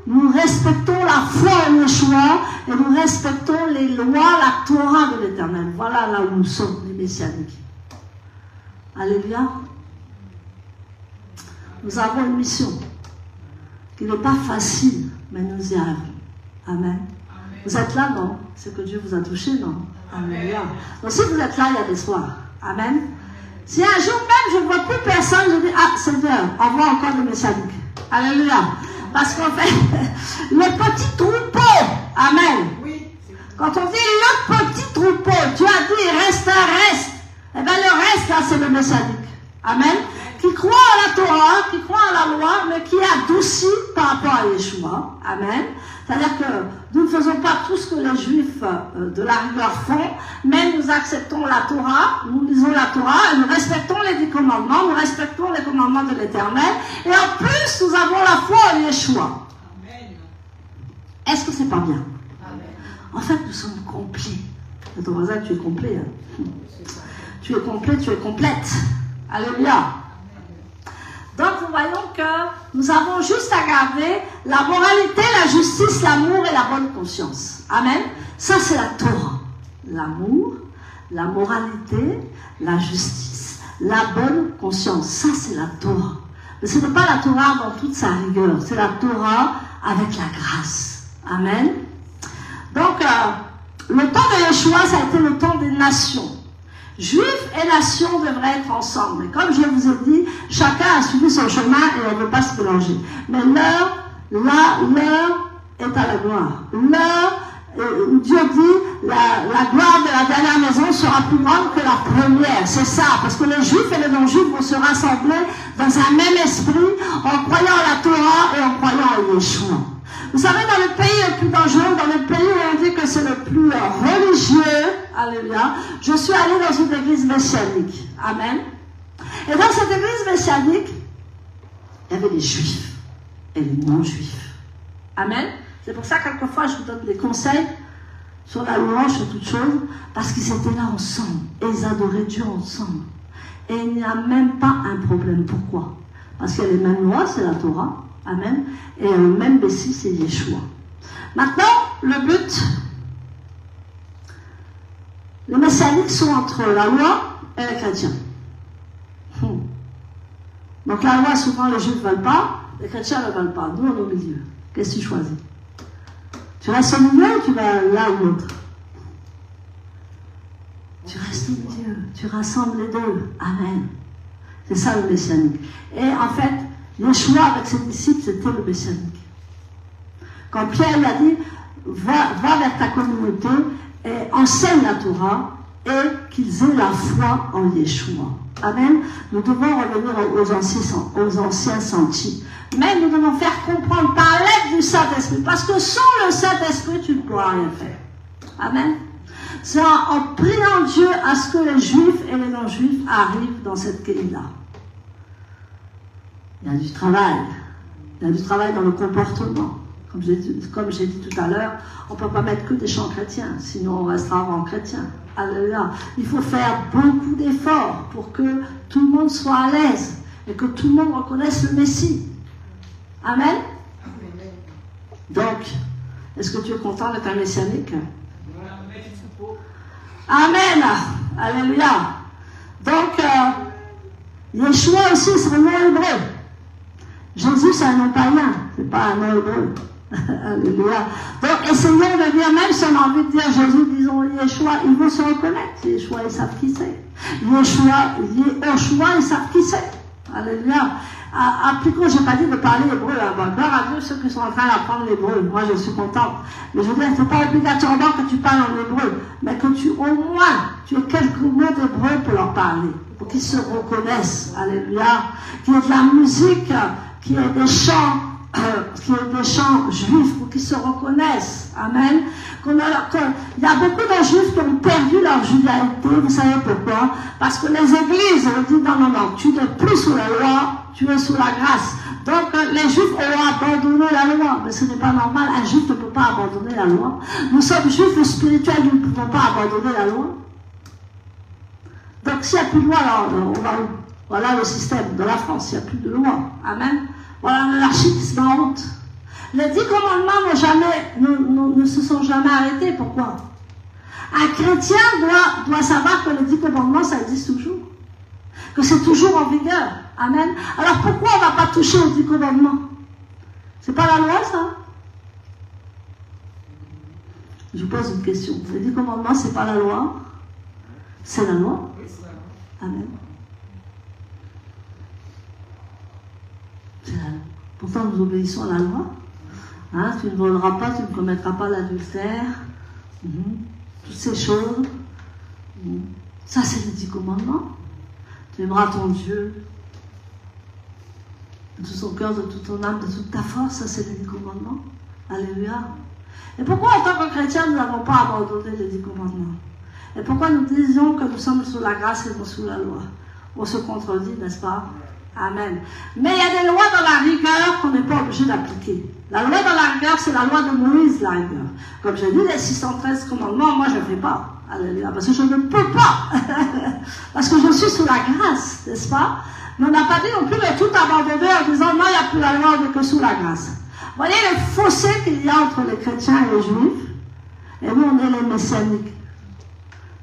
nous respectons la foi en Yeshua et nous respectons les lois, la Torah de l'Éternel. Voilà là où nous sommes, les messianiques. Alléluia. Nous avons une mission qui n'est pas facile, mais nous y arrivons. Amen. Amen. Vous êtes là, non? C'est que Dieu vous a touché, non? Alléluia. Donc si vous êtes là, il y a des soirs. Amen. Si un jour même je ne vois plus personne, je dis, ah Seigneur, envoie encore des messianiques. Alléluia. Parce qu'en fait, le petit troupeau, amen. Oui. Quand on dit le petit troupeau, Dieu a dit, il reste un reste. Eh bien le reste, là, c'est le messianique. Amen. Qui croit à la Torah, qui croit à la loi, mais qui est adouci par rapport à Yeshua. Amen. C'est-à-dire que nous ne faisons pas tout ce que les Juifs de la rigueur font, mais nous acceptons la Torah, nous lisons la Torah, et nous respectons les 10 commandements, nous respectons les commandements de l'Éternel, et en plus, nous avons la foi en Yeshua. Amen. Est-ce que c'est pas bien? Amen. En fait, nous sommes complets. Ton voisin, tu es complet. Hein? Tu es complet, tu es complète. Alléluia. Donc, nous voyons que nous avons juste à garder la moralité, la justice, l'amour et la bonne conscience. Amen. Ça, c'est la Torah. L'amour, la moralité, la justice, la bonne conscience. Ça, c'est la Torah. Mais ce n'est pas la Torah dans toute sa rigueur. C'est la Torah avec la grâce. Amen. Donc, le temps de Yeshua, ça a été le temps des nations. Juifs et nations devraient être ensemble. Et comme je vous ai dit, chacun a suivi son chemin et on ne veut pas se mélanger. Mais l'heure est à la gloire. Dieu dit, la gloire de la dernière maison sera plus grande que la première. C'est ça, parce que les Juifs et les non-Juifs vont se rassembler dans un même esprit en croyant à la Torah et en croyant à Yeshua. Vous savez, dans le pays le plus dangereux, dans le pays où on dit que c'est le plus religieux, alléluia, je suis allée dans une église messianique. Amen. Et dans cette église messianique, il y avait les juifs et les non-juifs. Amen. C'est pour ça que quelquefois je vous donne des conseils sur la louange, sur toutes choses, parce qu'ils étaient là ensemble et ils adoraient Dieu ensemble. Et il n'y a même pas un problème. Pourquoi? Parce qu'il y a les mêmes lois, c'est la Torah. Amen. Et le même Messie, c'est Yeshua. Maintenant, le but, les messianiques sont entre la loi et les chrétiens. Donc la loi, souvent les juifs ne veulent pas, les chrétiens ne veulent pas. Nous, on est au milieu. Qu'est-ce que tu choisis? Tu restes au milieu ou tu vas là ou l'autre? Tu restes au milieu. Tu rassembles les deux. Amen. C'est ça le messianique. Et en fait, Yeshua avec ses disciples, c'était le messianique. Quand Pierre lui a dit, va vers ta communauté et enseigne la Torah et qu'ils aient la foi en Yeshua. Amen. Nous devons revenir aux anciens sentiers. Mais nous devons faire comprendre par l'aide du Saint-Esprit. Parce que sans le Saint-Esprit, tu ne pourras rien faire. Amen. C'est en priant Dieu à ce que les juifs et les non-juifs arrivent dans cette Kéila. Il y a du travail. Il y a du travail dans le comportement. Comme j'ai dit tout à l'heure, on ne peut pas mettre que des chants chrétiens, sinon on restera avant chrétien. Alléluia. Il faut faire beaucoup d'efforts pour que tout le monde soit à l'aise et que tout le monde reconnaisse le Messie. Amen. Donc, est-ce que tu es content d'être un messianique? Amen. Alléluia. Donc, Yeshua aussi, c'est un nom hébreu. Jésus, c'est un nom païen, c'est pas un nom hébreu. Alléluia. Donc, essayons de dire, même si on a envie de dire Jésus, disons Yeshua, ils vont se reconnaître. Yeshua, ils savent qui c'est. Yeshua, ils savent qui c'est. Alléluia. Appliquons, je n'ai pas dit de parler hébreu. Gloire à Dieu, ceux qui sont en train d'apprendre l'hébreu. Moi, je suis contente. Mais je veux dire, ce n'est pas obligatoirement que tu parles en hébreu, mais que au moins, tu aies quelques mots d'hébreu pour leur parler, pour qu'ils se reconnaissent. Alléluia. Qu'il y ait de la musique, qu'il y ait des chants, juifs, pour qu'ils se reconnaissent. Amen. Il y a beaucoup de juifs qui ont perdu leur judaïté. Vous savez pourquoi? Parce que les églises ont dit non, tu n'es plus sous la loi, tu es sous la grâce. Donc les juifs ont abandonné la loi. Mais ce n'est pas normal, un juif ne peut pas abandonner la loi. Nous sommes juifs spirituels, nous ne pouvons pas abandonner la loi. Donc s'il n'y a plus de loi, alors on va où? Voilà le système de la France, il n'y a plus de loi. Amen. Voilà l'anarchie qui se met en route. Les 10 commandements ne se sont jamais arrêtés. Pourquoi? Un chrétien doit savoir que les 10 commandements, ça existe toujours. Que c'est toujours en vigueur. Amen. Alors pourquoi on ne va pas toucher aux 10 commandements? C'est pas la loi, ça? Je vous pose une question. Les 10 commandements, c'est pas la loi? C'est la loi? Amen. C'est la loi. Pourtant, nous obéissons à la loi. Hein, tu ne voleras pas, tu ne commettras pas l'adultère. Toutes ces choses. Ça, c'est les 10 commandements. Tu aimeras ton Dieu de tout son cœur, de toute ton âme, de toute ta force. Ça, c'est les 10 commandements. Alléluia. Et pourquoi, en tant que chrétiens, nous n'avons pas abandonné les 10 commandements? Et pourquoi nous disons que nous sommes sous la grâce et non sous la loi? On se contredit, n'est-ce pas? Amen. Mais il y a des lois dans la rigueur qu'on n'est pas obligé d'appliquer. La loi dans la rigueur, c'est la loi de Moïse, la rigueur. Comme j'ai dit, les 613 commandements, moi je ne fais pas. Alléluia. Parce que je ne peux pas. Parce que je suis sous la grâce, n'est-ce pas? Mais on n'a pas dit non plus de tout abandonner en disant non, il n'y a plus la loi, on n'est que sous la grâce. Vous voyez le fossé qu'il y a entre les chrétiens et les juifs? Et nous, on est les messianiques.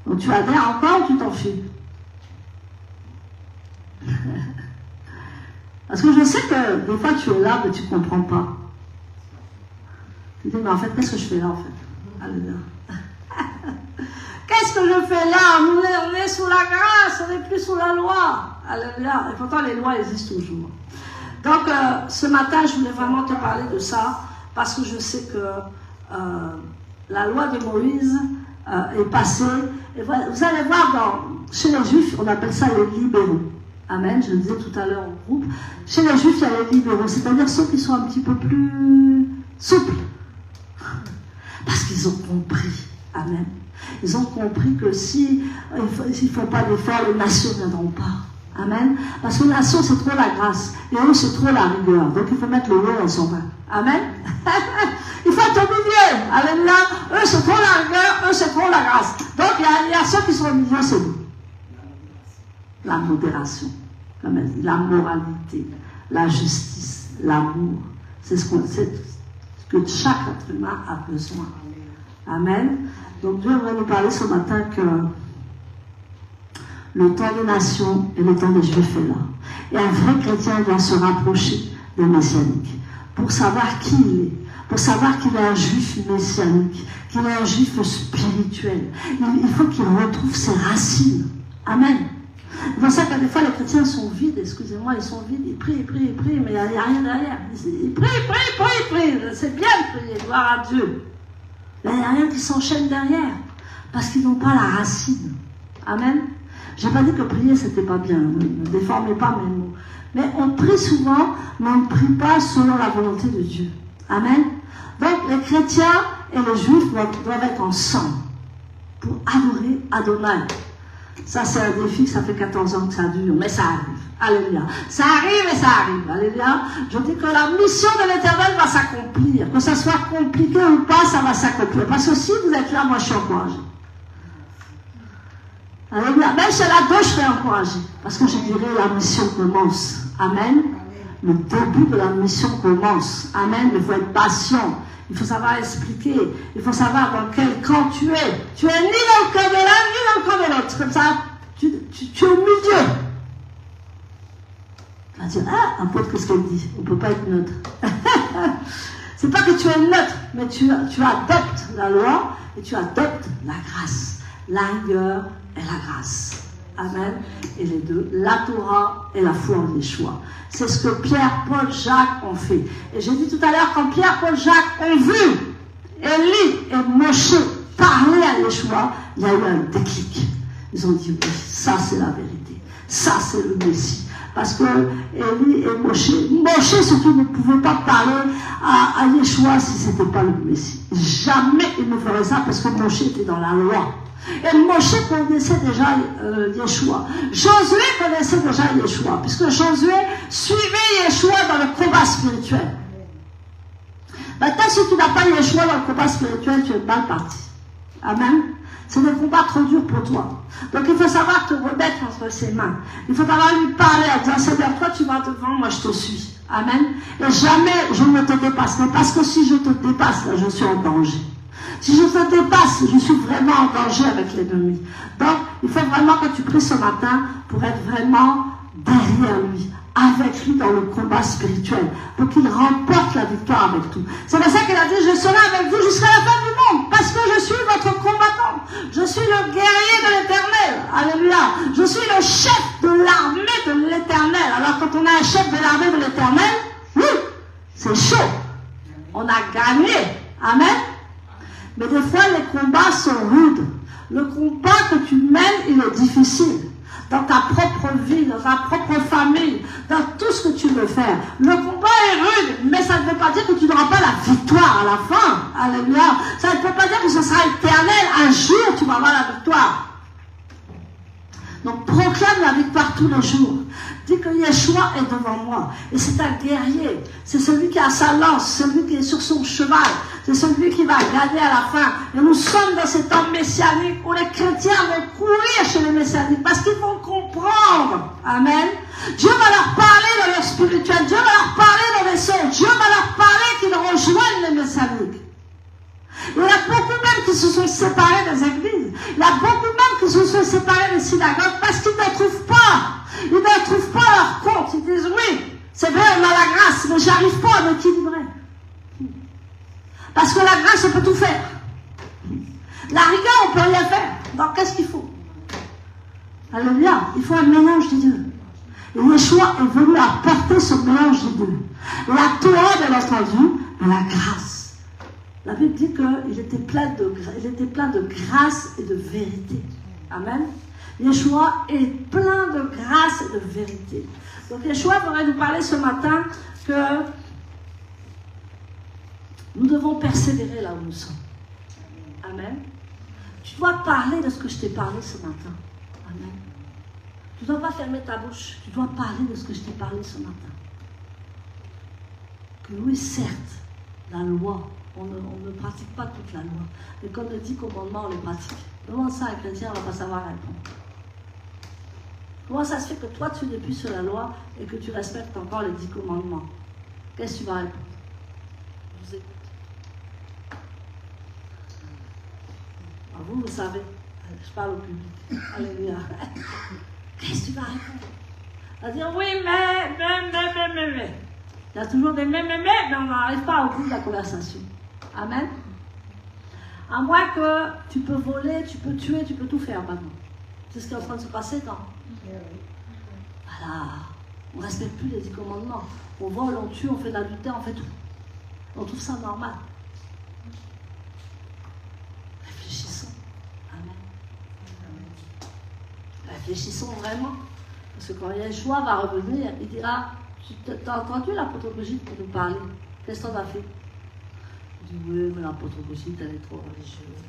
Donc tu adhères encore ou tu t'en fiches? Parce que je sais que des fois tu es là, mais tu ne comprends pas. Tu dis, mais en fait, qu'est-ce que je fais là, en fait? Alléluia. Qu'est-ce que je fais là? On est sous la grâce, on n'est plus sous la loi. Alléluia. Et pourtant, les lois existent toujours. Donc, ce matin, je voulais vraiment te parler de ça, parce que je sais que la loi de Moïse est passée. Et vous allez voir, chez les Juifs, on appelle ça les libéraux. Amen, je le disais tout à l'heure au groupe. Chez les Juifs, il y a les libéraux, c'est-à-dire ceux qui sont un petit peu plus souples. Parce qu'ils ont compris. Amen. Ils ont compris que si ils ne font pas d'efforts, les nations ne viendront pas. Amen. Parce que les nations, c'est trop la grâce. Et eux, c'est trop la rigueur. Donc, il faut mettre le haut dans son bain. Amen. Il faut être au milieu. Alléluia. Eux, c'est trop la rigueur. Eux, c'est trop la grâce. Donc, il y a ceux qui sont au milieu, c'est nous. La modération, comme elle dit, la moralité, la justice, l'amour. C'est ce que chaque être humain a besoin. Amen. Donc Dieu va nous parler ce matin que le temps des nations et le temps des Juifs est là. Et un vrai chrétien doit se rapprocher des messianiques pour savoir qui il est, pour savoir qu'il est un juif messianique, qu'il est un juif spirituel. Il faut qu'il retrouve ses racines. Amen. C'est pour ça que des fois les chrétiens sont vides, excusez-moi, ils sont vides, ils prient, mais il n'y a rien derrière. Ils prient. C'est bien de prier, gloire à Dieu. Mais il n'y a rien qui s'enchaîne derrière, parce qu'ils n'ont pas la racine. Amen. Je n'ai pas dit que prier, c'était pas bien, ne déformez pas mes mots. Mais on prie souvent, mais on ne prie pas selon la volonté de Dieu. Amen. Donc les chrétiens, et les Juifs doivent être ensemble pour adorer Adonai. Ça, c'est un défi, ça fait 14 ans que ça dure, mais ça arrive. Alléluia. Ça arrive et ça arrive. Alléluia. Je dis que la mission de l'Éternel va s'accomplir. Que ça soit compliqué ou pas, ça va s'accomplir. Parce que si vous êtes là, moi je suis encouragée. Alléluia. Même chez la gauche, je serai encouragée. Parce que je dirais la mission commence. Amen. Le début de la mission commence. Amen. Il faut être patient. Il faut savoir expliquer. Il faut savoir dans quel camp tu es. Tu es ni dans le camp de l'un, ni dans le camp de l'autre. Comme ça, tu es au milieu. Tu vas dire, ah, apôtre, qu'est-ce qu'elle dit? On ne peut pas être neutre. C'est pas que tu es neutre, mais tu adoptes la loi et tu adoptes la grâce. La rigueur et la grâce. Amen. Et les deux, la Torah et la foi en Yeshua. C'est ce que Pierre, Paul, Jacques ont fait. Et j'ai dit tout à l'heure, quand Pierre, Paul, Jacques ont vu Élie et Moshe parler à Yeshua, il y a eu un déclic. Ils ont dit, oui, ça c'est la vérité. Ça c'est le Messie. Parce que Élie et Moshe surtout ne pouvaient pas parler à Yeshua si ce n'était pas le Messie. Jamais il ne ferait ça parce que Moshe était dans la loi. Et Moshe connaissait déjà Yeshua. Josué connaissait déjà Yeshua, puisque Josué suivait Yeshua dans le combat spirituel. Maintenant, si tu n'as pas Yeshua dans le combat spirituel, tu es mal parti. Amen. C'est des combats trop durs pour toi. Donc il faut savoir te remettre entre ses mains. Il faut savoir lui parler en disant, Seigneur, toi tu vas devant, moi je te suis. Amen. Et jamais je ne te dépasserai, parce que si je te dépasse, là, je suis en danger. Si je te dépasse, je suis vraiment en danger avec l'ennemi. Donc, il faut vraiment que tu pries ce matin pour être vraiment derrière lui, avec lui dans le combat spirituel, pour qu'il remporte la victoire avec tout. C'est pour ça qu'il a dit, je serai avec vous jusqu'à la fin du monde, parce que je suis votre combattant. Je suis le guerrier de l'Éternel. Alléluia. Je suis le chef de l'armée de l'Éternel. Alors, quand on a un chef de l'armée de l'Éternel, oui, c'est chaud. On a gagné. Amen. Mais des fois, les combats sont rudes. Le combat que tu mènes, il est difficile. Dans ta propre vie, dans ta propre famille, dans tout ce que tu veux faire. Le combat est rude, mais ça ne veut pas dire que tu n'auras pas la victoire à la fin. Alléluia. Ça ne veut pas dire que ce sera éternel. Un jour, tu vas avoir la victoire. Donc, proclame la victoire tous les jours. Dis que Yeshua est devant moi. Et c'est un guerrier. C'est celui qui a sa lance, celui qui est sur son cheval. C'est celui qui va gagner à la fin. Et nous sommes dans ces temps messianiques où les chrétiens vont courir chez les messianiques parce qu'ils vont comprendre. Amen. Dieu va leur parler dans leur spirituel. Dieu va leur parler dans les sons. Dieu va leur parler qu'ils rejoignent les messianiques. Il y en a beaucoup même qui se sont séparés des églises. Il y a beaucoup même qui se sont séparés des synagogues parce qu'ils ne trouvent pas. Ils ne trouvent pas leur compte. Ils disent oui, c'est vrai, on a la grâce, mais j'arrive pas à m'équilibrer. Parce que la grâce, on peut tout faire. La rigueur, on peut rien faire. Donc qu'est-ce qu'il faut? Alléluia. Il faut un mélange des deux. Et Yeshua est venu apporter ce mélange des deux. La Torah, bien entendu, et la grâce. La Bible dit qu'il était plein de grâce et de vérité. Amen. Yeshua est plein de grâce et de vérité. Donc Yeshua voudrait nous parler ce matin que nous devons persévérer là où nous sommes. Amen. Tu dois parler de ce que je t'ai parlé ce matin. Amen. Tu ne dois pas fermer ta bouche. Tu dois parler de ce que je t'ai parlé ce matin. Que oui, certes, la loi, on ne pratique pas toute la loi. Mais comme le 10 commandements, on les pratique. Comment ça, un chrétien ne va pas savoir répondre? Comment ça se fait que toi, tu n'es plus sur la loi et que tu respectes encore les 10 commandements? Qu'est-ce que tu vas répondre? Je vous écoute. Alors vous savez, je parle au public. Alléluia. Qu'est-ce que tu vas répondre? Tu vas dire oui, mais. Il y a toujours des mais on n'arrive pas au bout de la conversation. Amen. À moins que tu peux voler, tu peux tuer, tu peux tout faire maintenant. C'est ce qui est en train de se passer dans. Voilà. On ne respecte plus les 10 commandements. On vole, on tue, on fait de l'adultère, on fait tout. On trouve ça normal. Réfléchissons. Amen. Réfléchissons vraiment. Parce que quand Yeshua va revenir, il dira, tu as entendu l'apôtre Brigitte pour nous parler. Qu'est-ce qu'on a fait? Tu dis, oui, mais l'apôtre Brigitte, elle est trop religieuse.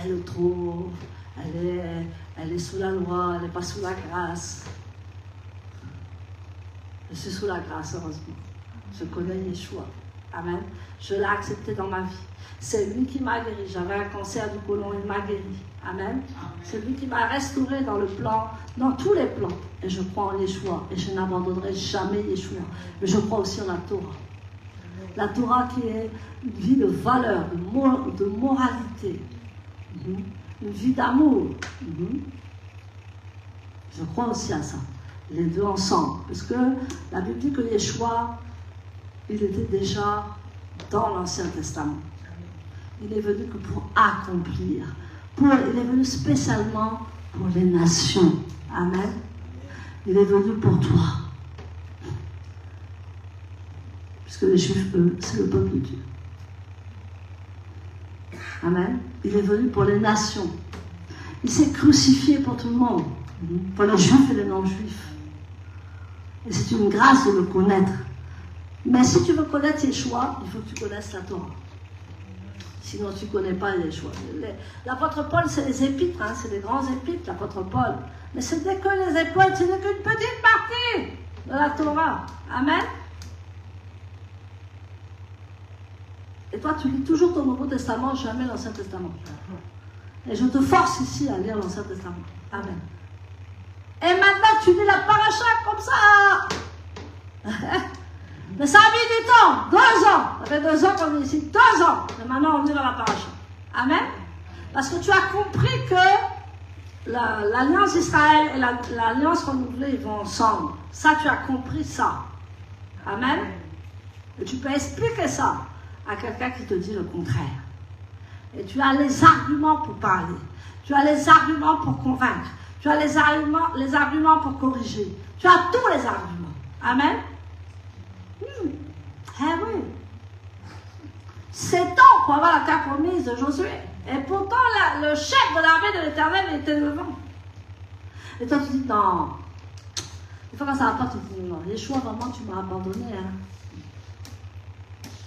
Elle est trop... Elle est sous la loi, elle n'est pas sous la grâce. Je suis sous la grâce, heureusement. Je connais Yeshua. Amen. Je l'ai accepté dans ma vie. C'est lui qui m'a guéri. J'avais un cancer du côlon, il m'a guéri. Amen. C'est lui qui m'a restauré dans le plan, dans tous les plans. Et je crois en Yeshua. Et je n'abandonnerai jamais Yeshua. Mais je crois aussi en la Torah. La Torah qui est une vie de valeur, de moralité. Une vie d'amour. Je crois aussi à ça. Les deux ensemble. Parce que la Bible dit que Yeshua, il était déjà dans l'Ancien Testament. Il est venu que pour accomplir. Il est venu spécialement pour les nations. Amen. Il est venu pour toi. Puisque les Juifs, eux, c'est le peuple de Dieu. Amen. Il est venu pour les nations. Il s'est crucifié pour tout le monde. Pour les Juifs et les non-Juifs. Et c'est une grâce de le connaître. Mais si tu veux connaître Yeshua, il faut que tu connaisses la Torah. Sinon, tu ne connais pas Yeshua. L'apôtre Paul, c'est les épîtres, hein, c'est les grands épîtres, l'apôtre Paul. Mais ce n'est que les épîtres, ce n'est qu'une petite partie de la Torah. Amen. Et toi, tu lis toujours ton Nouveau Testament, jamais l'Ancien Testament. Et je te force ici à lire l'Ancien Testament. Amen. Et maintenant, tu lis la paracha comme ça. Mais ça a mis du temps, 2 ans. Ça fait 2 ans qu'on est ici, 2 ans. Et maintenant, on est dans la paracha. Amen. Parce que tu as compris que l'alliance Israël et l'alliance renouvelée, ils vont ensemble. Ça, tu as compris ça. Amen. Et tu peux expliquer ça à quelqu'un qui te dit le contraire. Et tu as les arguments pour parler. Tu as les arguments pour convaincre. Tu as les arguments pour corriger. Tu as tous les arguments. Amen. Eh oui. 7 ans pour avoir la terre promise de Josué. Et pourtant, le chef de l'armée de l'Éternel était devant. Et toi, tu dis, non. Une fois quand ça va pas, tu dis, non. Yeshua, vraiment, tu m'as abandonné. Hein.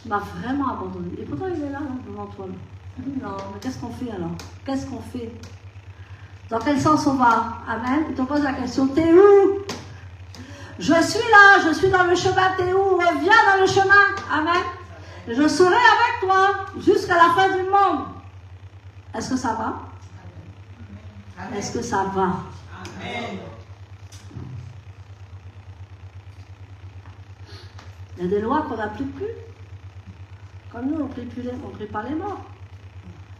Tu m'as vraiment abandonné. Et pourtant, il est là, devant toi. Tu dis, non, mais qu'est-ce qu'on fait alors? Qu'est-ce qu'on fait? Dans quel sens on va? Amen. Il te pose la question, t'es où? Je suis là, je suis dans le chemin, t'es où? Reviens dans le chemin. Amen. Je serai avec toi jusqu'à la fin du monde. Est-ce que ça va? Est-ce que ça va? Amen. Il y a des lois qu'on n'applique plus. Comme nous, on ne prie pas les morts.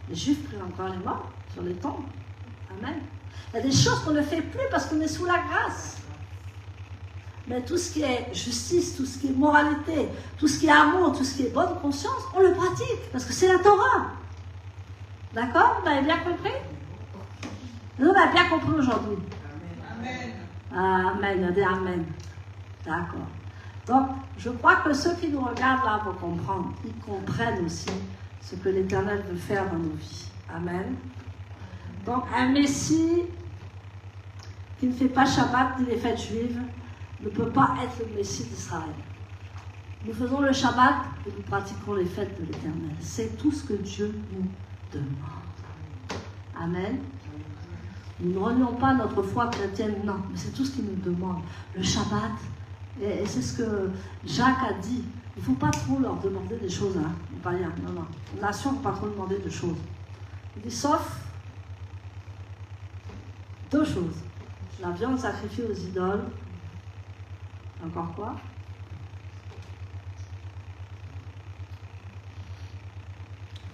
Les Juifs prient encore les morts sur les tombes. Amen. Il y a des choses qu'on ne fait plus parce qu'on est sous la grâce. Mais tout ce qui est justice, tout ce qui est moralité, tout ce qui est amour, tout ce qui est bonne conscience, on le pratique parce que c'est la Torah. D'accord? Vous avez bien compris? Nous, on a bien compris aujourd'hui. Amen. Amen. Il y a des amen. D'accord. Donc, je crois que ceux qui nous regardent là vont comprendre. Ils comprennent aussi ce que l'Éternel veut faire dans nos vies. Amen. Donc, un Messie qui ne fait pas Shabbat ni les fêtes juives ne peut pas être le Messie d'Israël. Nous faisons le Shabbat et nous pratiquons les fêtes de l'Éternel. C'est tout ce que Dieu nous demande. Amen. Nous ne renions pas notre foi chrétienne, non, mais c'est tout ce qu'il nous demande. Le Shabbat, et c'est ce que Jacques a dit. Il ne faut pas trop leur demander des choses, hein, les païens. Non, non. Les nations ne faut pas trop demander de choses. Il dit sauf 2 choses. La viande sacrifiée aux idoles. Encore quoi?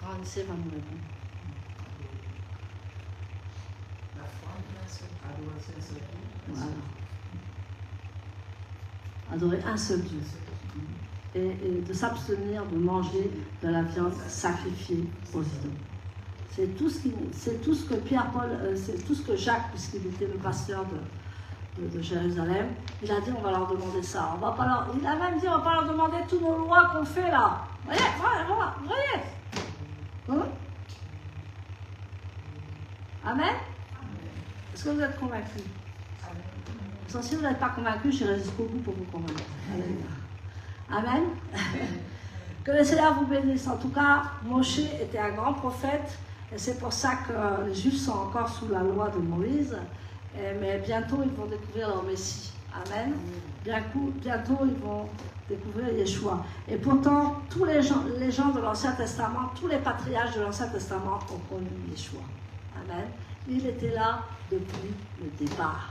Rancy va nous répondre. La foi, adorer un seul Dieu. Voilà. Adorer un seul Dieu. Et de s'abstenir de manger de la viande sacrifiée aux idoles. C'est tout ce que Pierre-Paul, c'est tout ce que Jacques, puisqu'il était le pasteur de Jérusalem, il a dit on va leur demander ça. On va pas leur, il a même dit on va pas leur demander toutes nos lois qu'on fait là. Voyez, voyez. Hein? Amen. Est-ce que vous êtes convaincus? Si vous n'êtes pas convaincus, j'irai jusqu'au bout pour vous convaincre. Amen. Que le Seigneur vous bénisse. En tout cas, Moshe était un grand prophète et c'est pour ça que les Juifs sont encore sous la loi de Moïse. Mais bientôt, ils vont découvrir leur Messie. Amen. Bientôt, ils vont découvrir Yeshua. Et pourtant, tous les gens de l'Ancien Testament, tous les patriarches de l'Ancien Testament ont connu Yeshua. Amen. Il était là depuis le départ.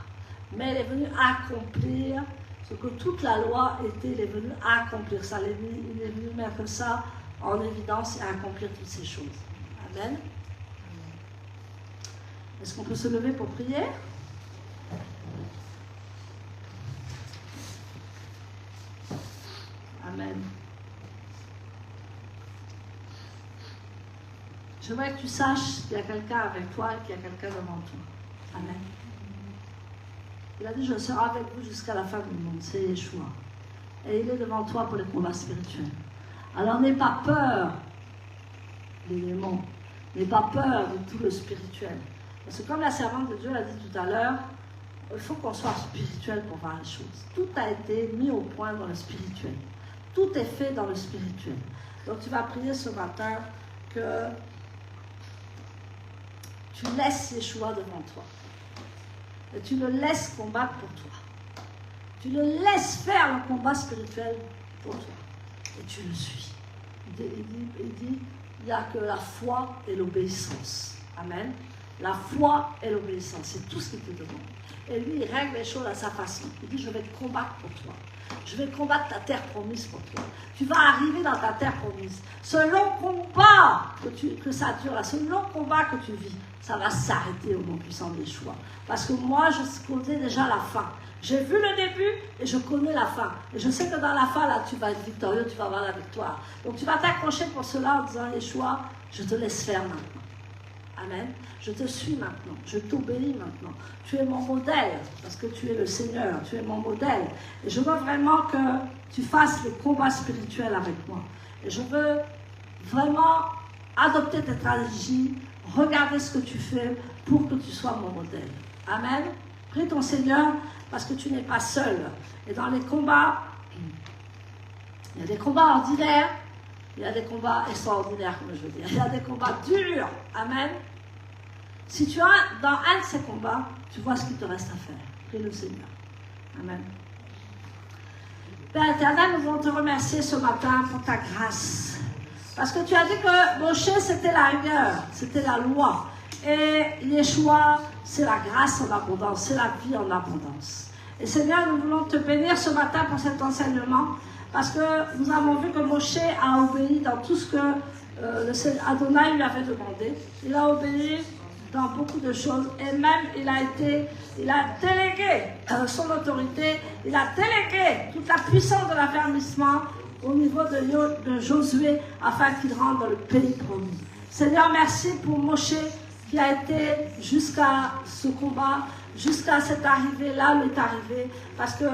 Mais il est venu accomplir ce que toute la loi était. Il est venu accomplir ça. Il est venu mettre ça en évidence et accomplir toutes ces choses. Amen. Est-ce qu'on peut se lever pour prier? Amen. J'aimerais que tu saches qu'il y a quelqu'un avec toi et qu'il y a quelqu'un devant toi. Amen. Il a dit, je serai avec vous jusqu'à la fin du monde. C'est Yeshua. Et il est devant toi pour les combats spirituels. Alors n'aie pas peur des démons. N'aie pas peur de tout le spirituel. Parce que comme la servante de Dieu l'a dit tout à l'heure, il faut qu'on soit spirituel pour voir les choses. Tout a été mis au point dans le spirituel. Tout est fait dans le spirituel. Donc tu vas prier ce matin que tu laisses Yeshua devant toi. Et tu le laisses combattre pour toi. Tu le laisses faire le combat spirituel pour toi. Et tu le suis. Il dit, il n'y a que la foi et l'obéissance. Amen. La foi et l'obéissance, c'est tout ce qu'il te demande. Et lui, il règle les choses à sa façon. Il dit, je vais te combattre pour toi. Je vais combattre ta terre promise pour toi. Tu vas arriver dans ta terre promise. Ce long combat que ça dure, là, ce long combat que tu vis, ça va s'arrêter au nom puissant de Yeshua. Parce que moi, je connais déjà la fin. J'ai vu le début et je connais la fin. Et je sais que dans la fin, là, tu vas être victorieux, tu vas avoir la victoire. Donc tu vas t'accrocher pour cela en disant, Yeshua, je te laisse faire maintenant. Amen. Je te suis maintenant. Je t'obéis maintenant. Tu es mon modèle parce que tu es le Seigneur. Tu es mon modèle. Et je veux vraiment que tu fasses les combats spirituels avec moi. Et je veux vraiment adopter tes stratégies, regarder ce que tu fais pour que tu sois mon modèle. Amen. Prie ton Seigneur parce que tu n'es pas seul. Et dans les combats, il y a des combats ordinaires, il y a des combats extraordinaires, comme je veux dire. Il y a des combats durs. Amen. Si tu es dans un de ces combats, tu vois ce qu'il te reste à faire. Prie le Seigneur. Amen. Père éternel, nous voulons te remercier ce matin pour ta grâce. Parce que tu as dit que Moshe, c'était la rigueur, c'était la loi. Et Yeshua, c'est la grâce en abondance, c'est la vie en abondance. Et Seigneur, nous voulons te bénir ce matin pour cet enseignement. Parce que nous avons vu que Moshe a obéi dans tout ce que Adonai lui avait demandé. Il a obéi dans beaucoup de choses. Et même, il a délégué son autorité, il a délégué toute la puissance de l'affermissement au niveau de Josué afin qu'il rentre dans le pays promis. Seigneur, merci pour Moshe qui a été jusqu'à ce combat, jusqu'à cette arrivée-là où il est arrivé, parce que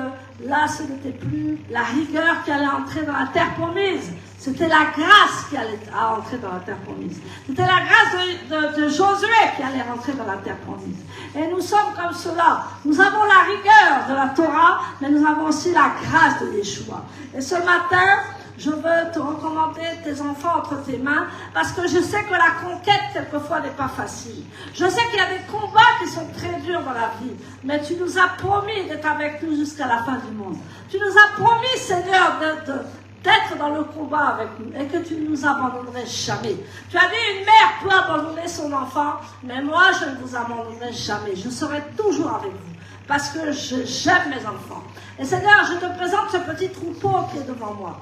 là, ce n'était plus la rigueur qui allait entrer dans la terre promise, c'était la grâce qui allait entrer dans la terre promise. C'était la grâce de Josué qui allait rentrer dans la terre promise. Et nous sommes comme cela. Nous avons la rigueur de la Torah, mais nous avons aussi la grâce de Yeshua. Et ce matin, je veux te recommander tes enfants entre tes mains parce que je sais que la conquête, quelquefois, n'est pas facile. Je sais qu'il y a des combats qui sont très durs dans la vie, mais tu nous as promis d'être avec nous jusqu'à la fin du monde. Tu nous as promis, Seigneur, d'être dans le combat avec nous et que tu ne nous abandonnerais jamais. Tu as dit une mère peut abandonner son enfant, mais moi, je ne vous abandonnerai jamais. Je serai toujours avec vous parce que j'aime mes enfants. Et Seigneur, je te présente ce petit troupeau qui est devant moi.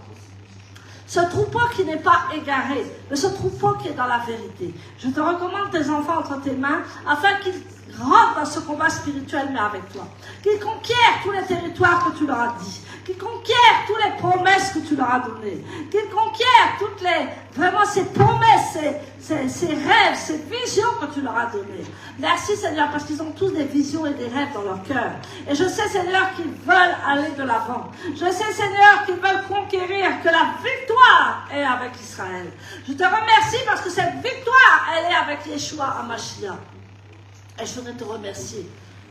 Ce troupeau qui n'est pas égaré, mais ce troupeau qui est dans la vérité. Je te recommande tes enfants entre tes mains afin qu'ils rentrent dans ce combat spirituel, mais avec toi. Qu'ils conquièrent tous les territoires que tu leur as dit. Qu'ils conquièrent toutes les promesses que tu leur as données. Qu'ils conquièrent vraiment ces promesses, ces rêves, ces visions que tu leur as données. Merci Seigneur, parce qu'ils ont tous des visions et des rêves dans leur cœur. Et je sais Seigneur qu'ils veulent aller de l'avant. Je sais Seigneur qu'ils veulent conquérir, que la victoire est avec Israël. Je te remercie parce que cette victoire, elle est avec Yeshua HaMashiach. Et je voudrais te remercier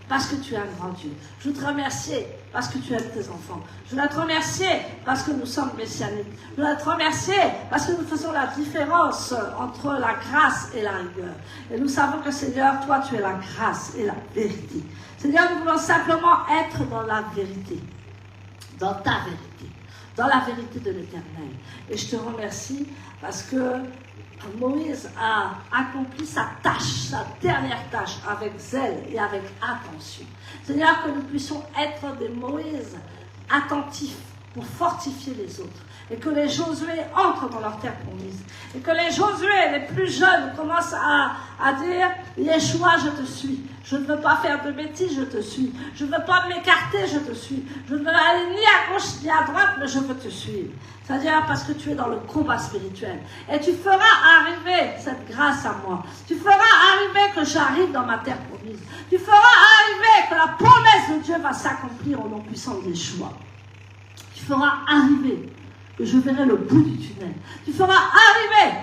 parce que tu es un grand Dieu. Je veux te remercier parce que tu aimes tes enfants. Je veux te remercier parce que nous sommes messianiques. Je veux te remercier parce que nous faisons la différence entre la grâce et la rigueur. Et nous savons que Seigneur, toi tu es la grâce et la vérité. Seigneur, nous voulons simplement être dans la vérité, dans ta vérité, dans la vérité de l'Éternel. Et je te remercie parce que Moïse a accompli sa tâche, sa dernière tâche, avec zèle et avec attention. Seigneur, que nous puissions être des Moïse attentifs pour fortifier les autres. Et que les Josué entrent dans leur terre promise. Et que les Josué, les plus jeunes, commencent à dire « Yeshua, je te suis. Je ne veux pas faire de bêtises, je te suis. Je ne veux pas m'écarter, je te suis. Je ne veux aller ni à gauche ni à droite, mais je veux te suivre. » C'est-à-dire parce que tu es dans le combat spirituel. Et tu feras arriver cette grâce à moi. Tu feras arriver que j'arrive dans ma terre promise. Tu feras arriver que la promesse de Dieu va s'accomplir au nom puissant de Yeshua. Tu feras arriver que je verrai le bout du tunnel. Tu feras arriver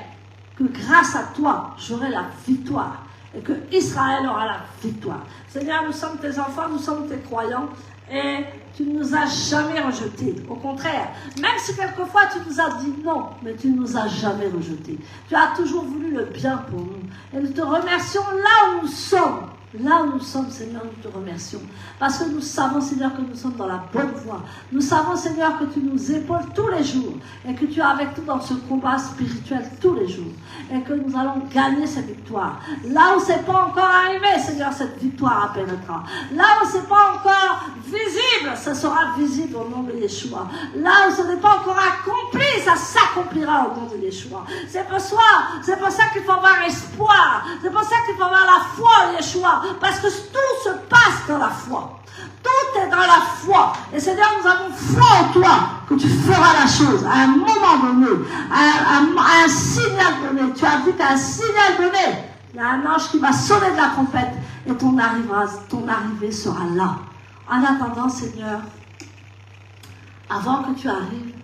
que grâce à toi, j'aurai la victoire. Et que Israël aura la victoire. Seigneur, nous sommes tes enfants, nous sommes tes croyants. Et tu ne nous as jamais rejetés. Au contraire, même si quelquefois tu nous as dit non, mais tu ne nous as jamais rejetés. Tu as toujours voulu le bien pour nous. Et nous te remercions là où nous sommes. Là où nous sommes, Seigneur, nous te remercions. Parce que nous savons, Seigneur, que nous sommes dans la bonne voie. Nous savons, Seigneur, que tu nous épaules tous les jours. Et que tu es avec nous dans ce combat spirituel tous les jours. Et que nous allons gagner cette victoire. Là où ce n'est pas encore arrivé, Seigneur, cette victoire apparaîtra. Là où ce n'est pas encore visible, ça sera visible au nom de Yeshua. Là où ce n'est pas encore accompli, ça s'accomplira au nom de Yeshua. C'est pour ça qu'il faut avoir espoir. C'est pour ça qu'il faut avoir la foi en Yeshua. Parce que tout se passe dans la foi. Tout est dans la foi. Et Seigneur, nous avons foi en toi que tu feras la chose à un moment donné, à un signal donné. Tu as dit qu'à un signal donné, il y a un ange qui va sonner de la trompette et ton arrivée sera là. En attendant, Seigneur, avant que tu arrives,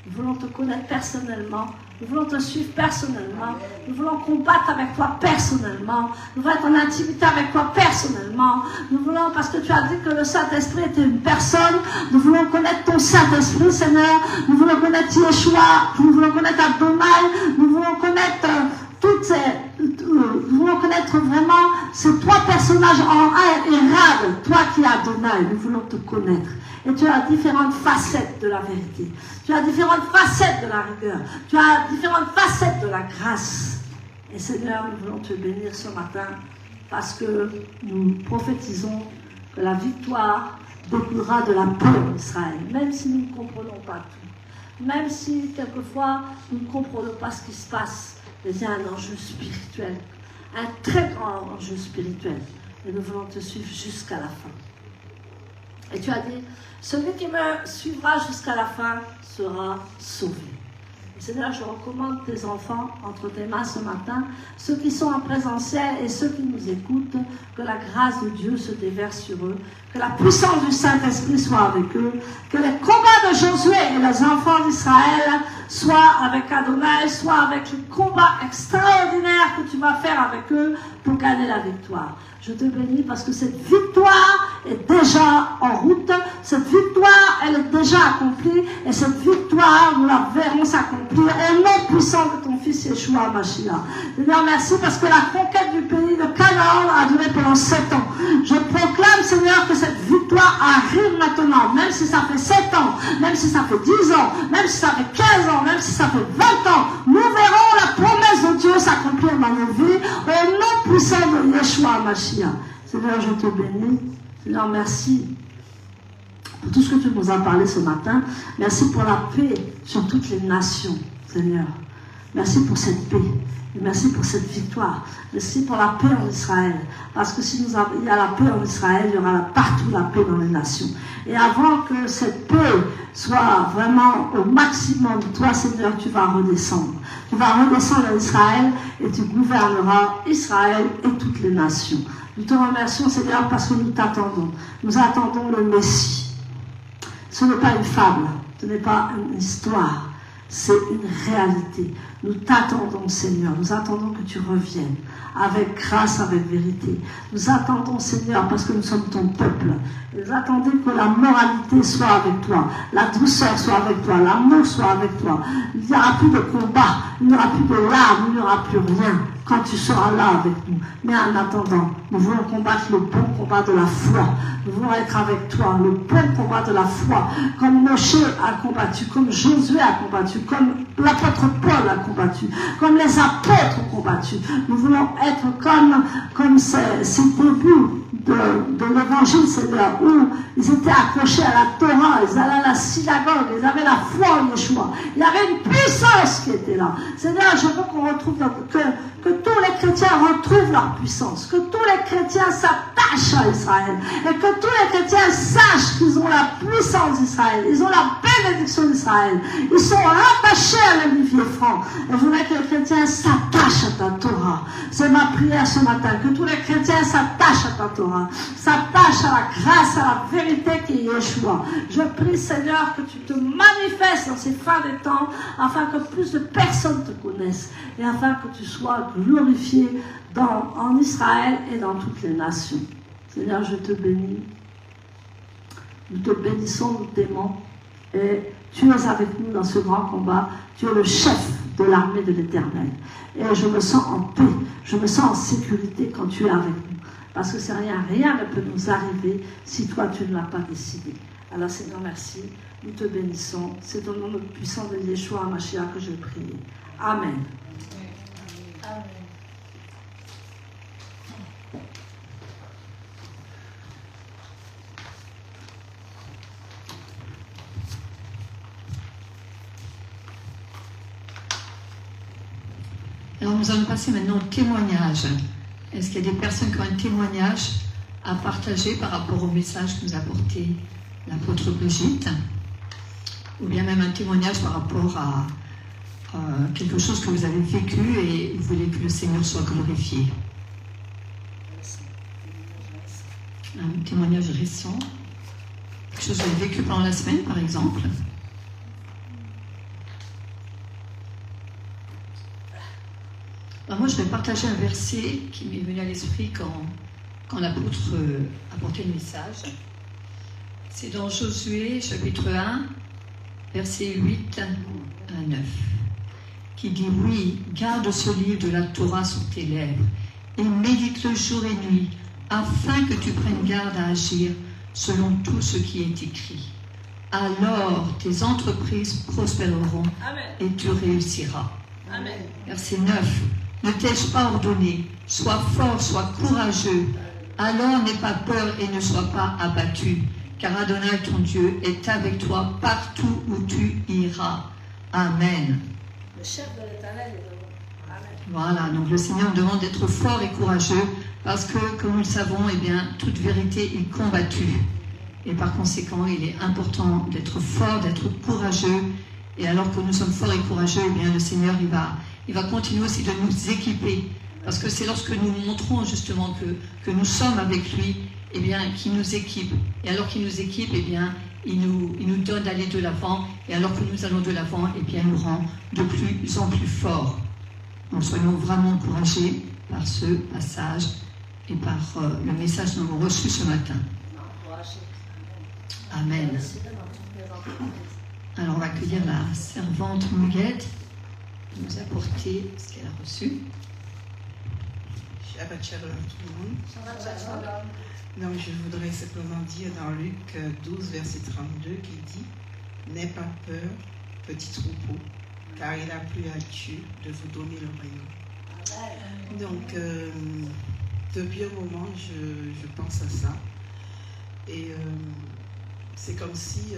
nous voulons te connaître personnellement. Nous voulons te suivre personnellement. Nous voulons combattre avec toi personnellement. Nous voulons être en intimité avec toi personnellement. Nous voulons, parce que tu as dit que le Saint-Esprit était une personne, nous voulons connaître ton Saint-Esprit, Seigneur. Nous voulons connaître Yeshua. Nous voulons connaître Adonai. Nous voulons connaître nous voulons connaître vraiment ces trois personnages en un et Rab, toi qui es Adonai. Nous voulons te connaître. Et tu as différentes facettes de la vérité. Tu as différentes facettes de la rigueur. Tu as différentes facettes de la grâce. Et Seigneur, nous voulons te bénir ce matin parce que nous prophétisons que la victoire découlera de la paix en Israël. Même si nous ne comprenons pas tout. Même si quelquefois nous ne comprenons pas ce qui se passe. Mais il y a un enjeu spirituel. Un très grand enjeu spirituel. Et nous voulons te suivre jusqu'à la fin. Et tu as dit, celui qui me suivra jusqu'à la fin sera sauvé. Et Seigneur, je recommande tes enfants entre tes mains ce matin, ceux qui sont en présentiel et ceux qui nous écoutent, que la grâce de Dieu se déverse sur eux, que la puissance du Saint-Esprit soit avec eux, que les combats de Josué et les enfants d'Israël soient avec Adonai, soient avec le combat extraordinaire que tu vas faire avec eux pour gagner la victoire. Je te bénis parce que cette victoire est déjà en route, cette victoire, elle est déjà accomplie, et cette victoire, nous la verrons s'accomplir au nom puissant de ton Fils Yeshua Mashiach. Seigneur, merci parce que la conquête du pays de Canaan a duré pendant 7 ans. Je proclame, Seigneur, que cette victoire arrive maintenant, même si ça fait 7 ans, même si ça fait 10 ans, même si ça fait 15 ans, même si ça fait 20 ans, nous verrons la promesse de Dieu s'accomplir dans nos vies, au nom puissant de Yeshua Mashiach. Seigneur, je te bénis. Seigneur, merci pour tout ce que tu nous as parlé ce matin. Merci pour la paix sur toutes les nations, Seigneur. Merci pour cette paix. Et merci pour cette victoire. Merci pour la paix en Israël. Parce que si il y a la paix en Israël, il y aura partout la paix dans les nations. Et avant que cette paix soit vraiment au maximum, toi, Seigneur, tu vas redescendre. Tu vas redescendre en Israël et tu gouverneras Israël et toutes les nations. Nous te remercions, Seigneur, parce que nous t'attendons. Nous attendons le Messie. Ce n'est pas une fable, ce n'est pas une histoire. c'est une réalité. Nous t'attendons, Seigneur. Nous attendons que tu reviennes avec grâce, avec vérité. Nous attendons, Seigneur, parce que nous sommes ton peuple. Nous attendons que la moralité soit avec toi, la douceur soit avec toi, l'amour soit avec toi. Il n'y aura plus de combat, il n'y aura plus de larmes, il n'y aura plus rien quand tu seras là avec nous. Mais en attendant, nous voulons combattre le bon combat de la foi. Nous voulons être avec toi, le bon combat de la foi, comme Moshe a combattu, comme Josué a combattu, comme l'apôtre Paul a combattu, comme les apôtres ont combattu. Nous voulons être comme ces débuts de l'évangile, Seigneur, où ils étaient accrochés à la Torah, ils allaient à la synagogue, ils avaient la foi en Yeshua. Il y avait une puissance qui était là. Seigneur, je veux qu'on retrouve, que tous les chrétiens retrouvent leur puissance, que tous les chrétiens s'attachent à Israël, et que tous les chrétiens sachent qu'ils ont la puissance d'Israël, ils ont la bénédiction d'Israël, ils sont rattachés à l'olivier franc. Et je voudrais que les chrétiens s'attachent à ta Torah. C'est ma prière ce matin, que tous les chrétiens s'attachent à ta Torah, s'attachent à la grâce, à la vérité qui est Yeshua. Je prie, Seigneur, que tu te manifestes dans ces fins des temps, afin que plus de personnes te connaissent, et afin que tu sois glorifié en Israël et dans toutes les nations. Seigneur, je te bénis. Nous te bénissons, nous t'aimons. Et tu es avec nous dans ce grand combat. Tu es le chef de l'armée de l'Éternel. Et je me sens en paix, je me sens en sécurité quand tu es avec nous. Parce que c'est rien ne peut nous arriver si toi tu ne l'as pas décidé. Alors Seigneur, merci. Nous te bénissons. C'est au nom puissant de Yeshua HaMashiach que je prie. Amen. Amen. Alors nous allons passer maintenant au témoignage. Est-ce qu'il y a des personnes qui ont un témoignage à partager par rapport au message que nous a apporté l'apôtre Brigitte, ou bien même un témoignage par rapport à quelque chose que vous avez vécu et vous voulez que le Seigneur soit glorifié? Un témoignage récent, quelque chose que vous avez vécu pendant la semaine par exemple. Alors moi je vais partager un verset qui m'est venu à l'esprit quand l'apôtre apportait le message. C'est dans Josué chapitre 1, versets 8 à 9, qui dit: oui, garde ce livre de la Torah sur tes lèvres et médite-le jour et nuit, afin que tu prennes garde à agir selon tout ce qui est écrit. Alors tes entreprises prospéreront. Amen. Et tu réussiras. Amen. Verset 9. Ne t'ai-je pas ordonné, sois fort, sois courageux, alors n'aie pas peur et ne sois pas abattu, car Adonai ton Dieu est avec toi partout où tu iras. Amen. Le chef de l'Éternel est devant. Amen. Voilà, donc le Seigneur nous demande d'être fort et courageux, parce que, comme nous le savons, eh bien, toute vérité est combattue. Et par conséquent, il est important d'être fort, d'être courageux. Et alors que nous sommes forts et courageux, eh bien, le Seigneur, il va continuer aussi de nous équiper. Parce que c'est lorsque nous montrons justement que nous sommes avec lui, eh bien, qu'il nous équipe. Et alors qu'il nous équipe, eh bien, il nous donne d'aller de l'avant. Et alors que nous allons de l'avant, eh bien, il nous rend de plus en plus forts. Donc soyons vraiment encouragés par ce passage et par le message que nous avons reçu ce matin. Amen. Alors on va accueillir la servante Muguette qui nous a apporté ce qu'elle a reçu. Shabbat shalom tout le monde. Donc je voudrais simplement dire dans Luc 12, verset 32 qui dit: n'aie pas peur, petit troupeau, car il a plu à Dieu de vous donner le royaume. Donc depuis un moment je pense à ça. Et c'est comme si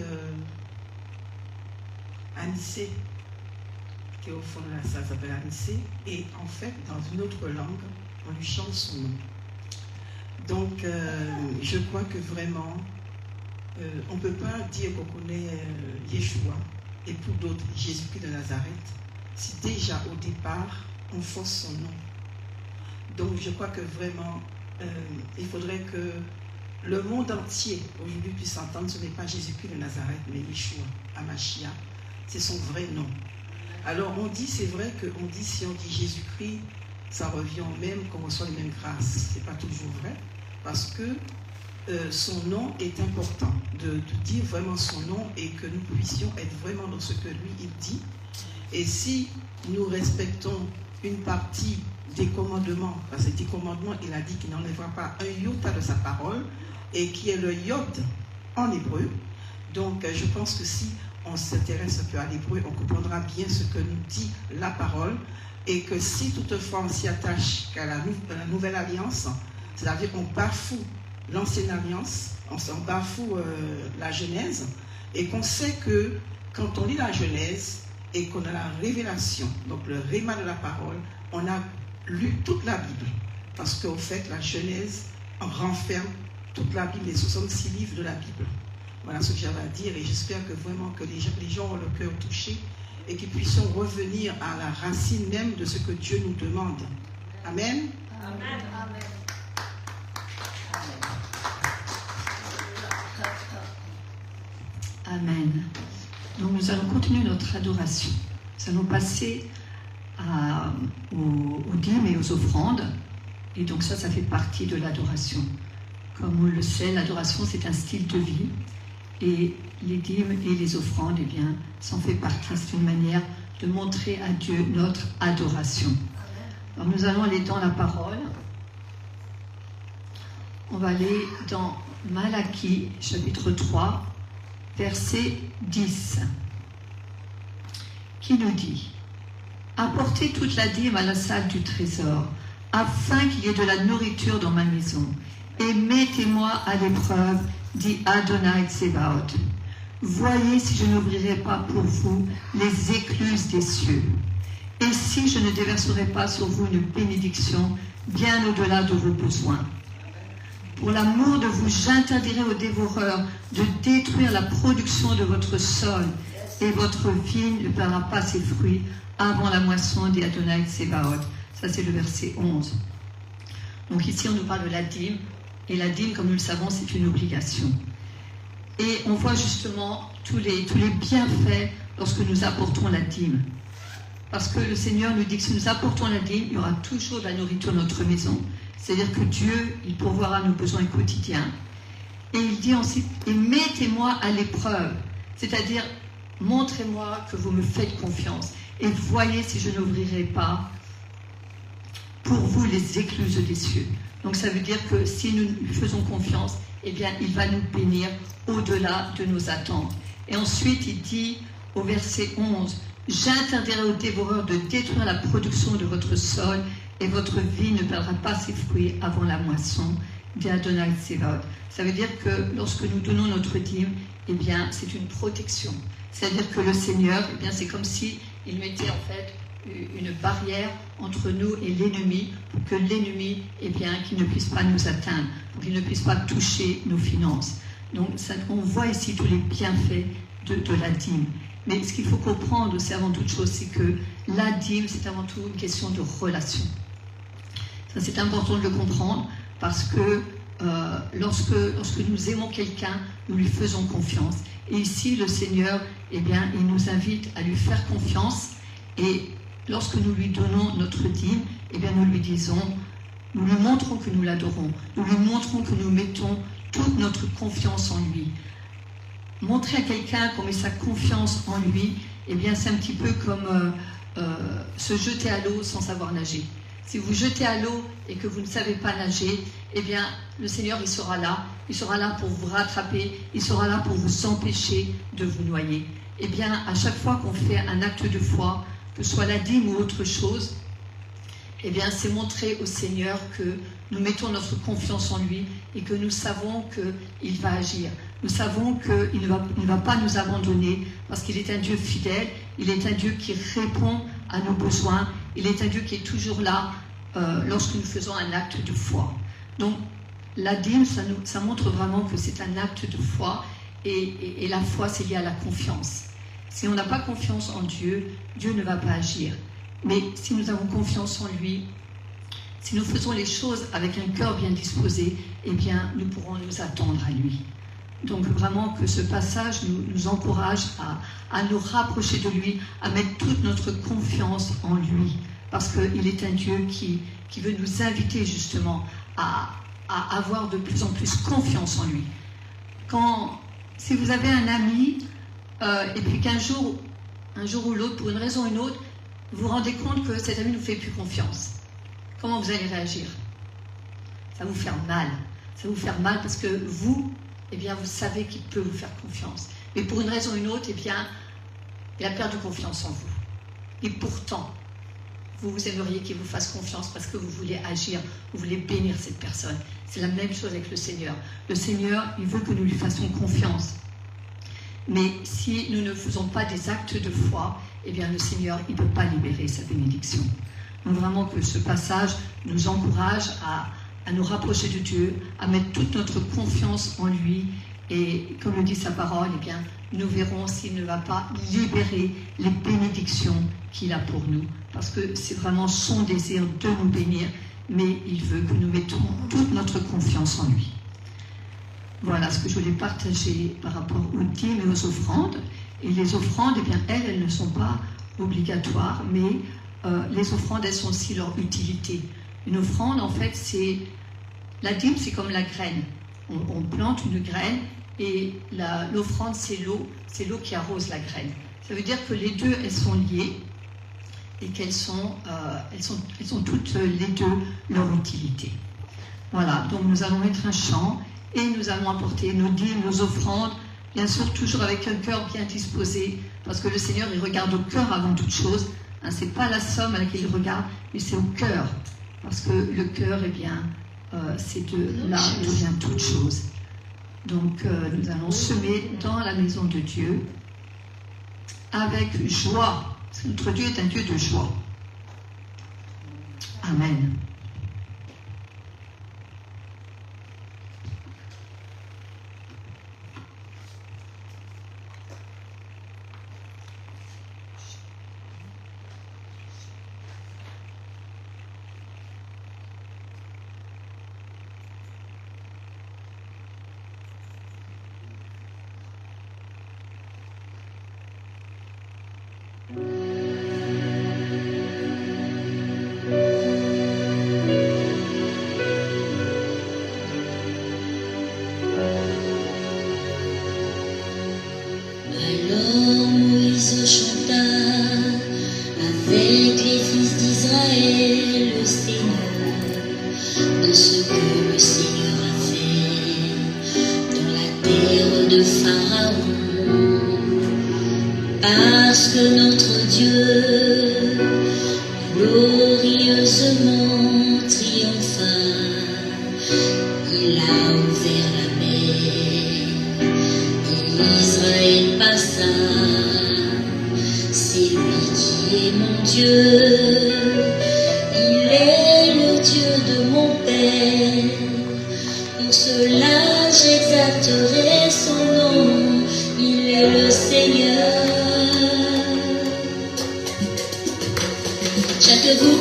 Anissé, qui est au fond de la salle, s'appelle Anissé, et en fait, dans une autre langue, on lui chante son nom. Donc, je crois que vraiment, on ne peut pas dire qu'on connaît Yeshua et pour d'autres Jésus-Christ de Nazareth si déjà au départ, on force son nom. Donc, je crois que vraiment, il faudrait que le monde entier aujourd'hui puisse entendre, ce n'est pas Jésus-Christ de Nazareth, mais Yeshua HaMashiach. C'est son vrai nom. Alors on dit, c'est vrai qu'on dit, si on dit Jésus-Christ, ça revient au même, qu'on reçoit les mêmes grâces. Ce n'est pas toujours vrai, parce que son nom est important, de dire vraiment son nom et que nous puissions être vraiment dans ce que lui, il dit. Et si nous respectons une partie des commandements, parce que des commandements, il a dit qu'il n'enlèvera pas un iota de sa parole, et qui est le yod en hébreu. Donc je pense que si on s'intéresse un peu à l'hébreu, on comprendra bien ce que nous dit la parole, et que si toutefois on s'y attache qu'à la nouvelle alliance, c'est-à-dire qu'on bafoue l'ancienne alliance, on bafoue la Genèse, et qu'on sait que quand on lit la Genèse et qu'on a la révélation, donc le réma de la parole, on a lu toute la Bible, parce qu'au fait la Genèse renferme toute la Bible, les 66 livres de la Bible. Voilà ce que j'avais à dire, et j'espère que vraiment que les gens ont le cœur touché et qu'ils puissent revenir à la racine même de ce que Dieu nous demande. Amen. Amen. Amen. Amen. Donc nous allons continuer notre adoration. Nous allons passer aux dîmes et aux offrandes. Et donc ça fait partie de l'adoration. Comme on le sait, l'adoration, c'est un style de vie. Et les dîmes et les offrandes, eh bien, ça en fait partie. C'est une manière de montrer à Dieu notre adoration. Alors nous allons aller dans la parole. On va aller dans Malachie, chapitre 3, verset 10, qui nous dit « Apportez toute la dîme à la salle du trésor, afin qu'il y ait de la nourriture dans ma maison. Et mettez-moi à l'épreuve, dit Adonai Tsebaot. Voyez si je n'ouvrirai pas pour vous les écluses des cieux, et si je ne déverserai pas sur vous une bénédiction bien au-delà de vos besoins. Pour l'amour de vous, j'interdirai aux dévoreurs de détruire la production de votre sol, et votre vigne ne perdra pas ses fruits avant la moisson, dit Adonai Tsebaot. » Ça, c'est le verset 11. Donc ici, on nous parle de la dîme. Et la dîme, comme nous le savons, c'est une obligation. Et on voit justement tous les bienfaits lorsque nous apportons la dîme. Parce que le Seigneur nous dit que si nous apportons la dîme, il y aura toujours de la nourriture dans notre maison. C'est-à-dire que Dieu, il pourvoira nos besoins quotidiens. Et il dit ensuite, et mettez-moi à l'épreuve. C'est-à-dire, montrez-moi que vous me faites confiance. Et voyez si je n'ouvrirai pas pour vous les écluses des cieux. Donc ça veut dire que si nous lui faisons confiance, eh bien il va nous bénir au-delà de nos attentes. Et ensuite il dit au verset 11, « J'interdirai aux dévoreurs de détruire la production de votre sol, et votre vie ne perdra pas ses fruits avant la moisson, dit Adonai Tsebaot. » Ça veut dire que lorsque nous donnons notre dîme, eh bien c'est une protection. C'est-à-dire que le Seigneur, eh bien c'est comme si il mettait en fait une barrière entre nous et l'ennemi, pour que l'ennemi, eh bien, qu'il ne puisse pas nous atteindre, pour qu'il ne puisse pas toucher nos finances. Donc, ça, on voit ici tous les bienfaits de la dîme. Mais ce qu'il faut comprendre, c'est avant toute chose, c'est que la dîme, c'est avant tout une question de relation. Ça, c'est important de le comprendre, parce que lorsque nous aimons quelqu'un, nous lui faisons confiance. Et ici, le Seigneur, eh bien, il nous invite à lui faire confiance. Et lorsque nous lui donnons notre dîme, eh bien nous lui disons, nous lui montrons que nous l'adorons, nous lui montrons que nous mettons toute notre confiance en lui. Montrer à quelqu'un qu'on met sa confiance en lui, eh bien c'est un petit peu comme se jeter à l'eau sans savoir nager. Si vous jetez à l'eau et que vous ne savez pas nager, eh bien le Seigneur il sera là pour vous rattraper, il sera là pour vous empêcher de vous noyer. Eh bien à chaque fois qu'on fait un acte de foi, que ce soit la dîme ou autre chose, eh bien, c'est montrer au Seigneur que nous mettons notre confiance en lui et que nous savons qu'il va agir. Nous savons qu'il ne va pas nous abandonner parce qu'il est un Dieu fidèle, il est un Dieu qui répond à nos besoins, il est un Dieu qui est toujours là lorsque nous faisons un acte de foi. Donc, la dîme, ça montre vraiment que c'est un acte de foi et la foi, c'est lié à la confiance. Si on n'a pas confiance en Dieu, Dieu ne va pas agir. Mais si nous avons confiance en lui, si nous faisons les choses avec un cœur bien disposé, eh bien, nous pourrons nous attendre à lui. Donc vraiment que ce passage nous encourage à nous rapprocher de lui, à mettre toute notre confiance en lui, parce qu'il est un Dieu qui veut nous inviter justement à avoir de plus en plus confiance en lui. Si vous avez un ami, et puis qu'un jour ou l'autre, pour une raison ou une autre, vous vous rendez compte que cet ami ne vous fait plus confiance, comment vous allez réagir? Ça va vous faire mal. Ça va vous faire mal parce que vous, eh bien, vous savez qu'il peut vous faire confiance. Mais pour une raison ou une autre, eh bien, il a perdu confiance en vous. Et pourtant, vous aimeriez qu'il vous fasse confiance parce que vous voulez agir, vous voulez bénir cette personne. C'est la même chose avec le Seigneur. Le Seigneur, il veut que nous lui fassions confiance. Mais si nous ne faisons pas des actes de foi, eh bien, le Seigneur, il ne peut pas libérer sa bénédiction. Donc vraiment que ce passage nous encourage à nous rapprocher de Dieu, à mettre toute notre confiance en lui. Et comme le dit sa parole, eh bien, nous verrons s'il ne va pas libérer les bénédictions qu'il a pour nous. Parce que c'est vraiment son désir de nous bénir, mais il veut que nous mettons toute notre confiance en lui. Voilà ce que je voulais partager par rapport aux dîmes et aux offrandes. Et les offrandes, eh bien, elles ne sont pas obligatoires, mais les offrandes, elles sont aussi leur utilité. Une offrande, en fait, c'est... La dîme, c'est comme la graine. On plante une graine et l'offrande, c'est l'eau qui arrose la graine. Ça veut dire que les deux, elles sont liées et elles ont toutes les deux leur utilité. Voilà, donc nous allons mettre un chant et nous allons apporter nos dîmes, nos offrandes, bien sûr toujours avec un cœur bien disposé, parce que le Seigneur, il regarde au cœur avant toute chose. Hein, ce n'est pas la somme à laquelle il regarde, mais c'est au cœur. Parce que le cœur, eh bien, c'est de là d'où vient toute chose. Donc, nous allons semer dans la maison de Dieu avec joie. Parce que notre Dieu est un Dieu de joie. Amen.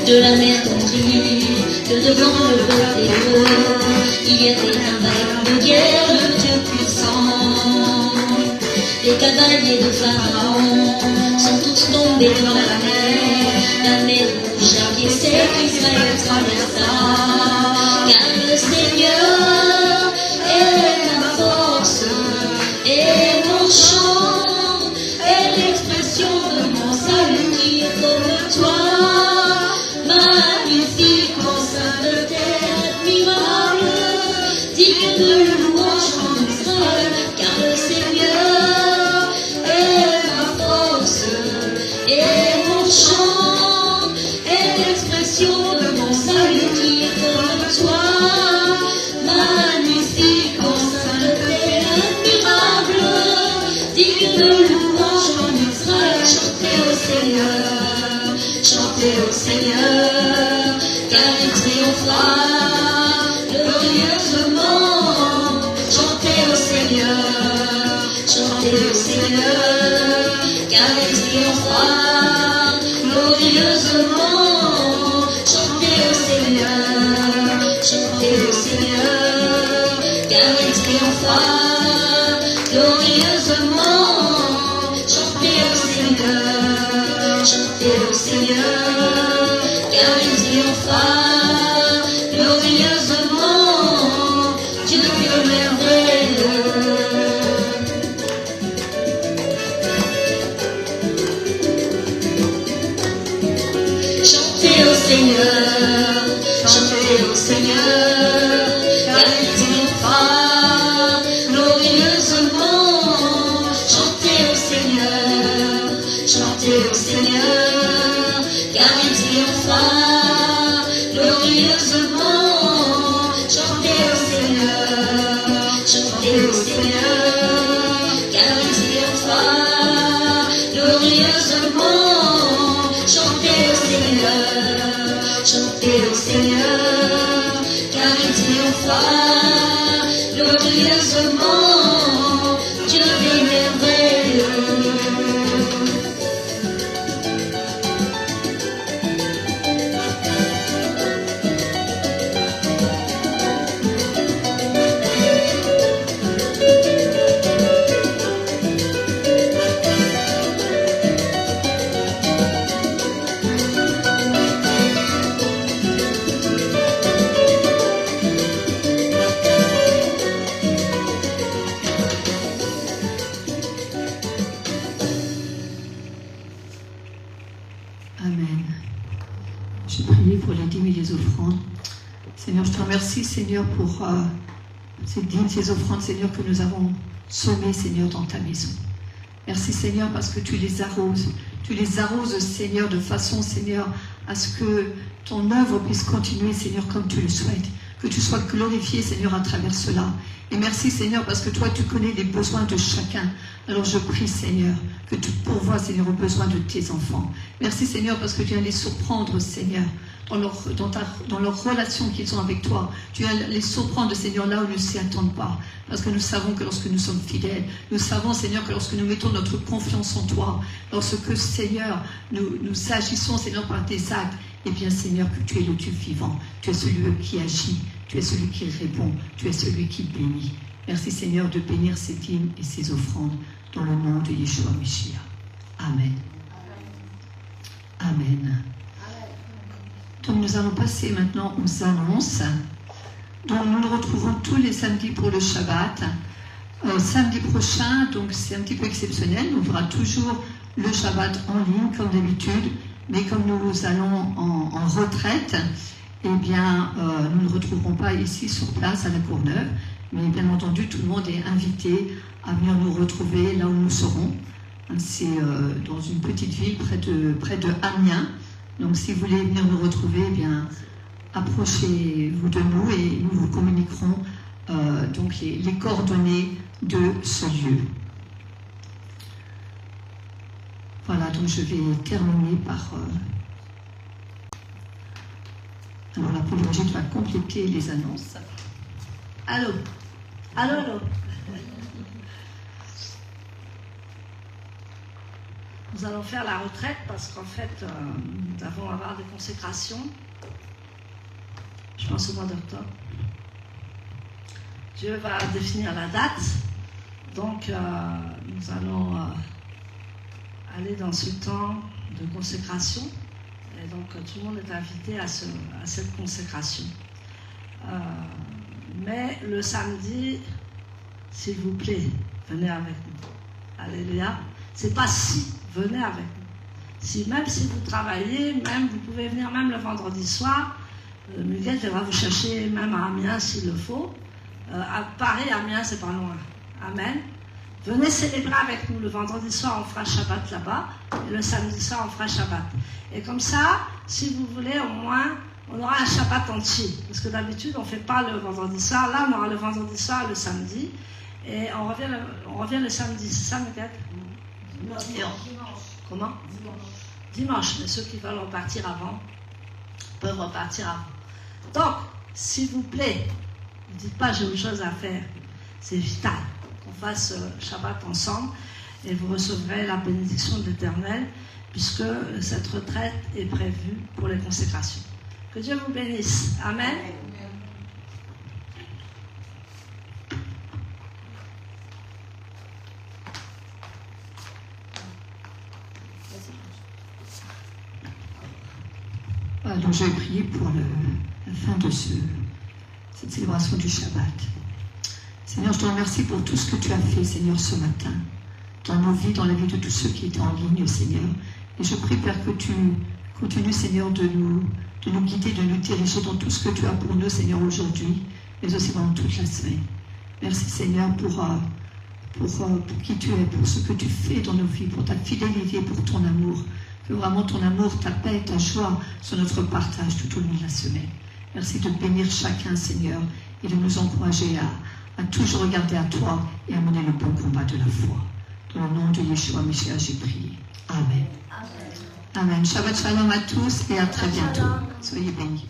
De la mer compris que devant le peuple hébreu, il y avait un vague de guerre, le Dieu puissant. Les cavaliers de Pharaon sont tous tombés dans la mer rouge, c'est qu'Israël traversa. Car le Seigneur est ma force et mon chant est l'expression de mon salut qui est comme toi. Magnifique en sainteté admirable, digne de louange en Israël, car le Seigneur est ma force et mon chant est l'expression de mon salut qui est comme toi. Magnifique en sainteté admirable, digne de louange en Israël, chantez au Seigneur, chantez au Seigneur, car il triomphera glorieusement. Chantez au Seigneur, car il triomphera glorieusement. Chantez au Seigneur, car il triomphera Seigneur, chantez au Seigneur, car il triomphera glorieusement. Chantez au Seigneur, car il triomphera glorieusement. Chantez au Seigneur, car il triomphera glorieusement. Chantez au Seigneur, car il triomphera glorieusement. Dieu est merveilleux. Amen. Je prie pour les dîmes et les offrandes. Seigneur, je te remercie, Seigneur, pour ces dîmes, ces offrandes, Seigneur, que nous avons semées, Seigneur, dans ta maison. Merci, Seigneur, parce que tu les arroses. Tu les arroses, Seigneur, de façon, Seigneur, à ce que ton œuvre puisse continuer, Seigneur, comme tu le souhaites. Que tu sois glorifié, Seigneur, à travers cela. Et merci, Seigneur, parce que toi, tu connais les besoins de chacun. Alors je prie, Seigneur, que tu pourvoies, Seigneur, aux besoins de tes enfants. Merci, Seigneur, parce que tu viens les surprendre, Seigneur, dans leur relation qu'ils ont avec toi. Tu viens les surprendre, Seigneur, là où ils ne s'y attendent pas. Parce que nous savons que lorsque nous sommes fidèles, nous savons, Seigneur, que lorsque nous mettons notre confiance en toi, lorsque, Seigneur, nous agissons, Seigneur, par tes actes, eh bien, Seigneur, que tu es le Dieu vivant. Tu es celui qui agit. Tu es celui qui répond. Tu es celui qui bénit. Merci, Seigneur, de bénir ces dîmes et ces offrandes dans le nom de Yeshua Meshiach. Amen. Amen. Donc, nous allons passer maintenant aux annonces. Donc, nous nous retrouvons tous les samedis pour le Shabbat. Samedi prochain, donc c'est un petit peu exceptionnel. On fera toujours le Shabbat en ligne, comme d'habitude. Mais comme nous allons en retraite, eh bien, nous ne retrouverons pas ici sur place à la Courneuve. Mais bien entendu, tout le monde est invité à venir nous retrouver là où nous serons. C'est dans une petite ville près de Amiens. Donc si vous voulez venir nous retrouver, eh bien, approchez-vous de nous et nous vous communiquerons donc les coordonnées de ce lieu. Voilà, donc je vais terminer par... Alors la Paul-Brigitte va compléter les annonces. Allô. Nous allons faire la retraite parce qu'en fait, nous allons avoir des consécrations. Je pense au mois d'octobre. Dieu va définir la date. Donc, nous allons aller dans ce temps de consécration. Et donc, tout le monde est invité à cette consécration. Mais le samedi, s'il vous plaît, venez avec nous. Alléluia. C'est pas si, venez avec nous. Même si vous travaillez, même vous pouvez venir même le vendredi soir. Miguel va vous chercher même à Amiens s'il le faut. À Paris, Amiens, c'est pas loin. Amen. Venez célébrer avec nous. Le vendredi soir, on fera Shabbat là-bas. Et le samedi soir, on fera Shabbat. Et comme ça, si vous voulez, au moins, on aura un Shabbat entier. Parce que d'habitude, on ne fait pas le vendredi soir. Là, on aura le vendredi soir, le samedi. Et on revient le samedi. C'est ça, Miguel? Comment? Dimanche. Mais ceux qui veulent repartir avant peuvent repartir avant. Donc, s'il vous plaît, ne dites pas j'ai autre chose à faire. C'est vital qu'on fasse Shabbat ensemble et vous recevrez la bénédiction de l'Éternel puisque cette retraite est prévue pour les consécrations. Que Dieu vous bénisse. Amen. Voilà, donc je vais prier pour la fin de cette célébration du Shabbat. Seigneur, je te remercie pour tout ce que tu as fait, Seigneur, ce matin, dans nos vies, dans la vie de tous ceux qui étaient en ligne, Seigneur. Et je prie, Père, que tu Continue, Seigneur, de nous guider, de nous diriger dans tout ce que tu as pour nous, Seigneur, aujourd'hui, mais aussi pendant toute la semaine. Merci, Seigneur, pour qui tu es, pour ce que tu fais dans nos vies, pour ta fidélité, pour ton amour. Que vraiment ton amour, ta paix, ta joie soit notre partage tout au long de la semaine. Merci de bénir chacun, Seigneur, et de nous encourager à toujours regarder à toi et à mener le bon combat de la foi. Dans le nom de Yeshua Meshiach, j'ai prié. Amen. Amen. Shabbat shalom à tous et à très bientôt. Soyez bénis.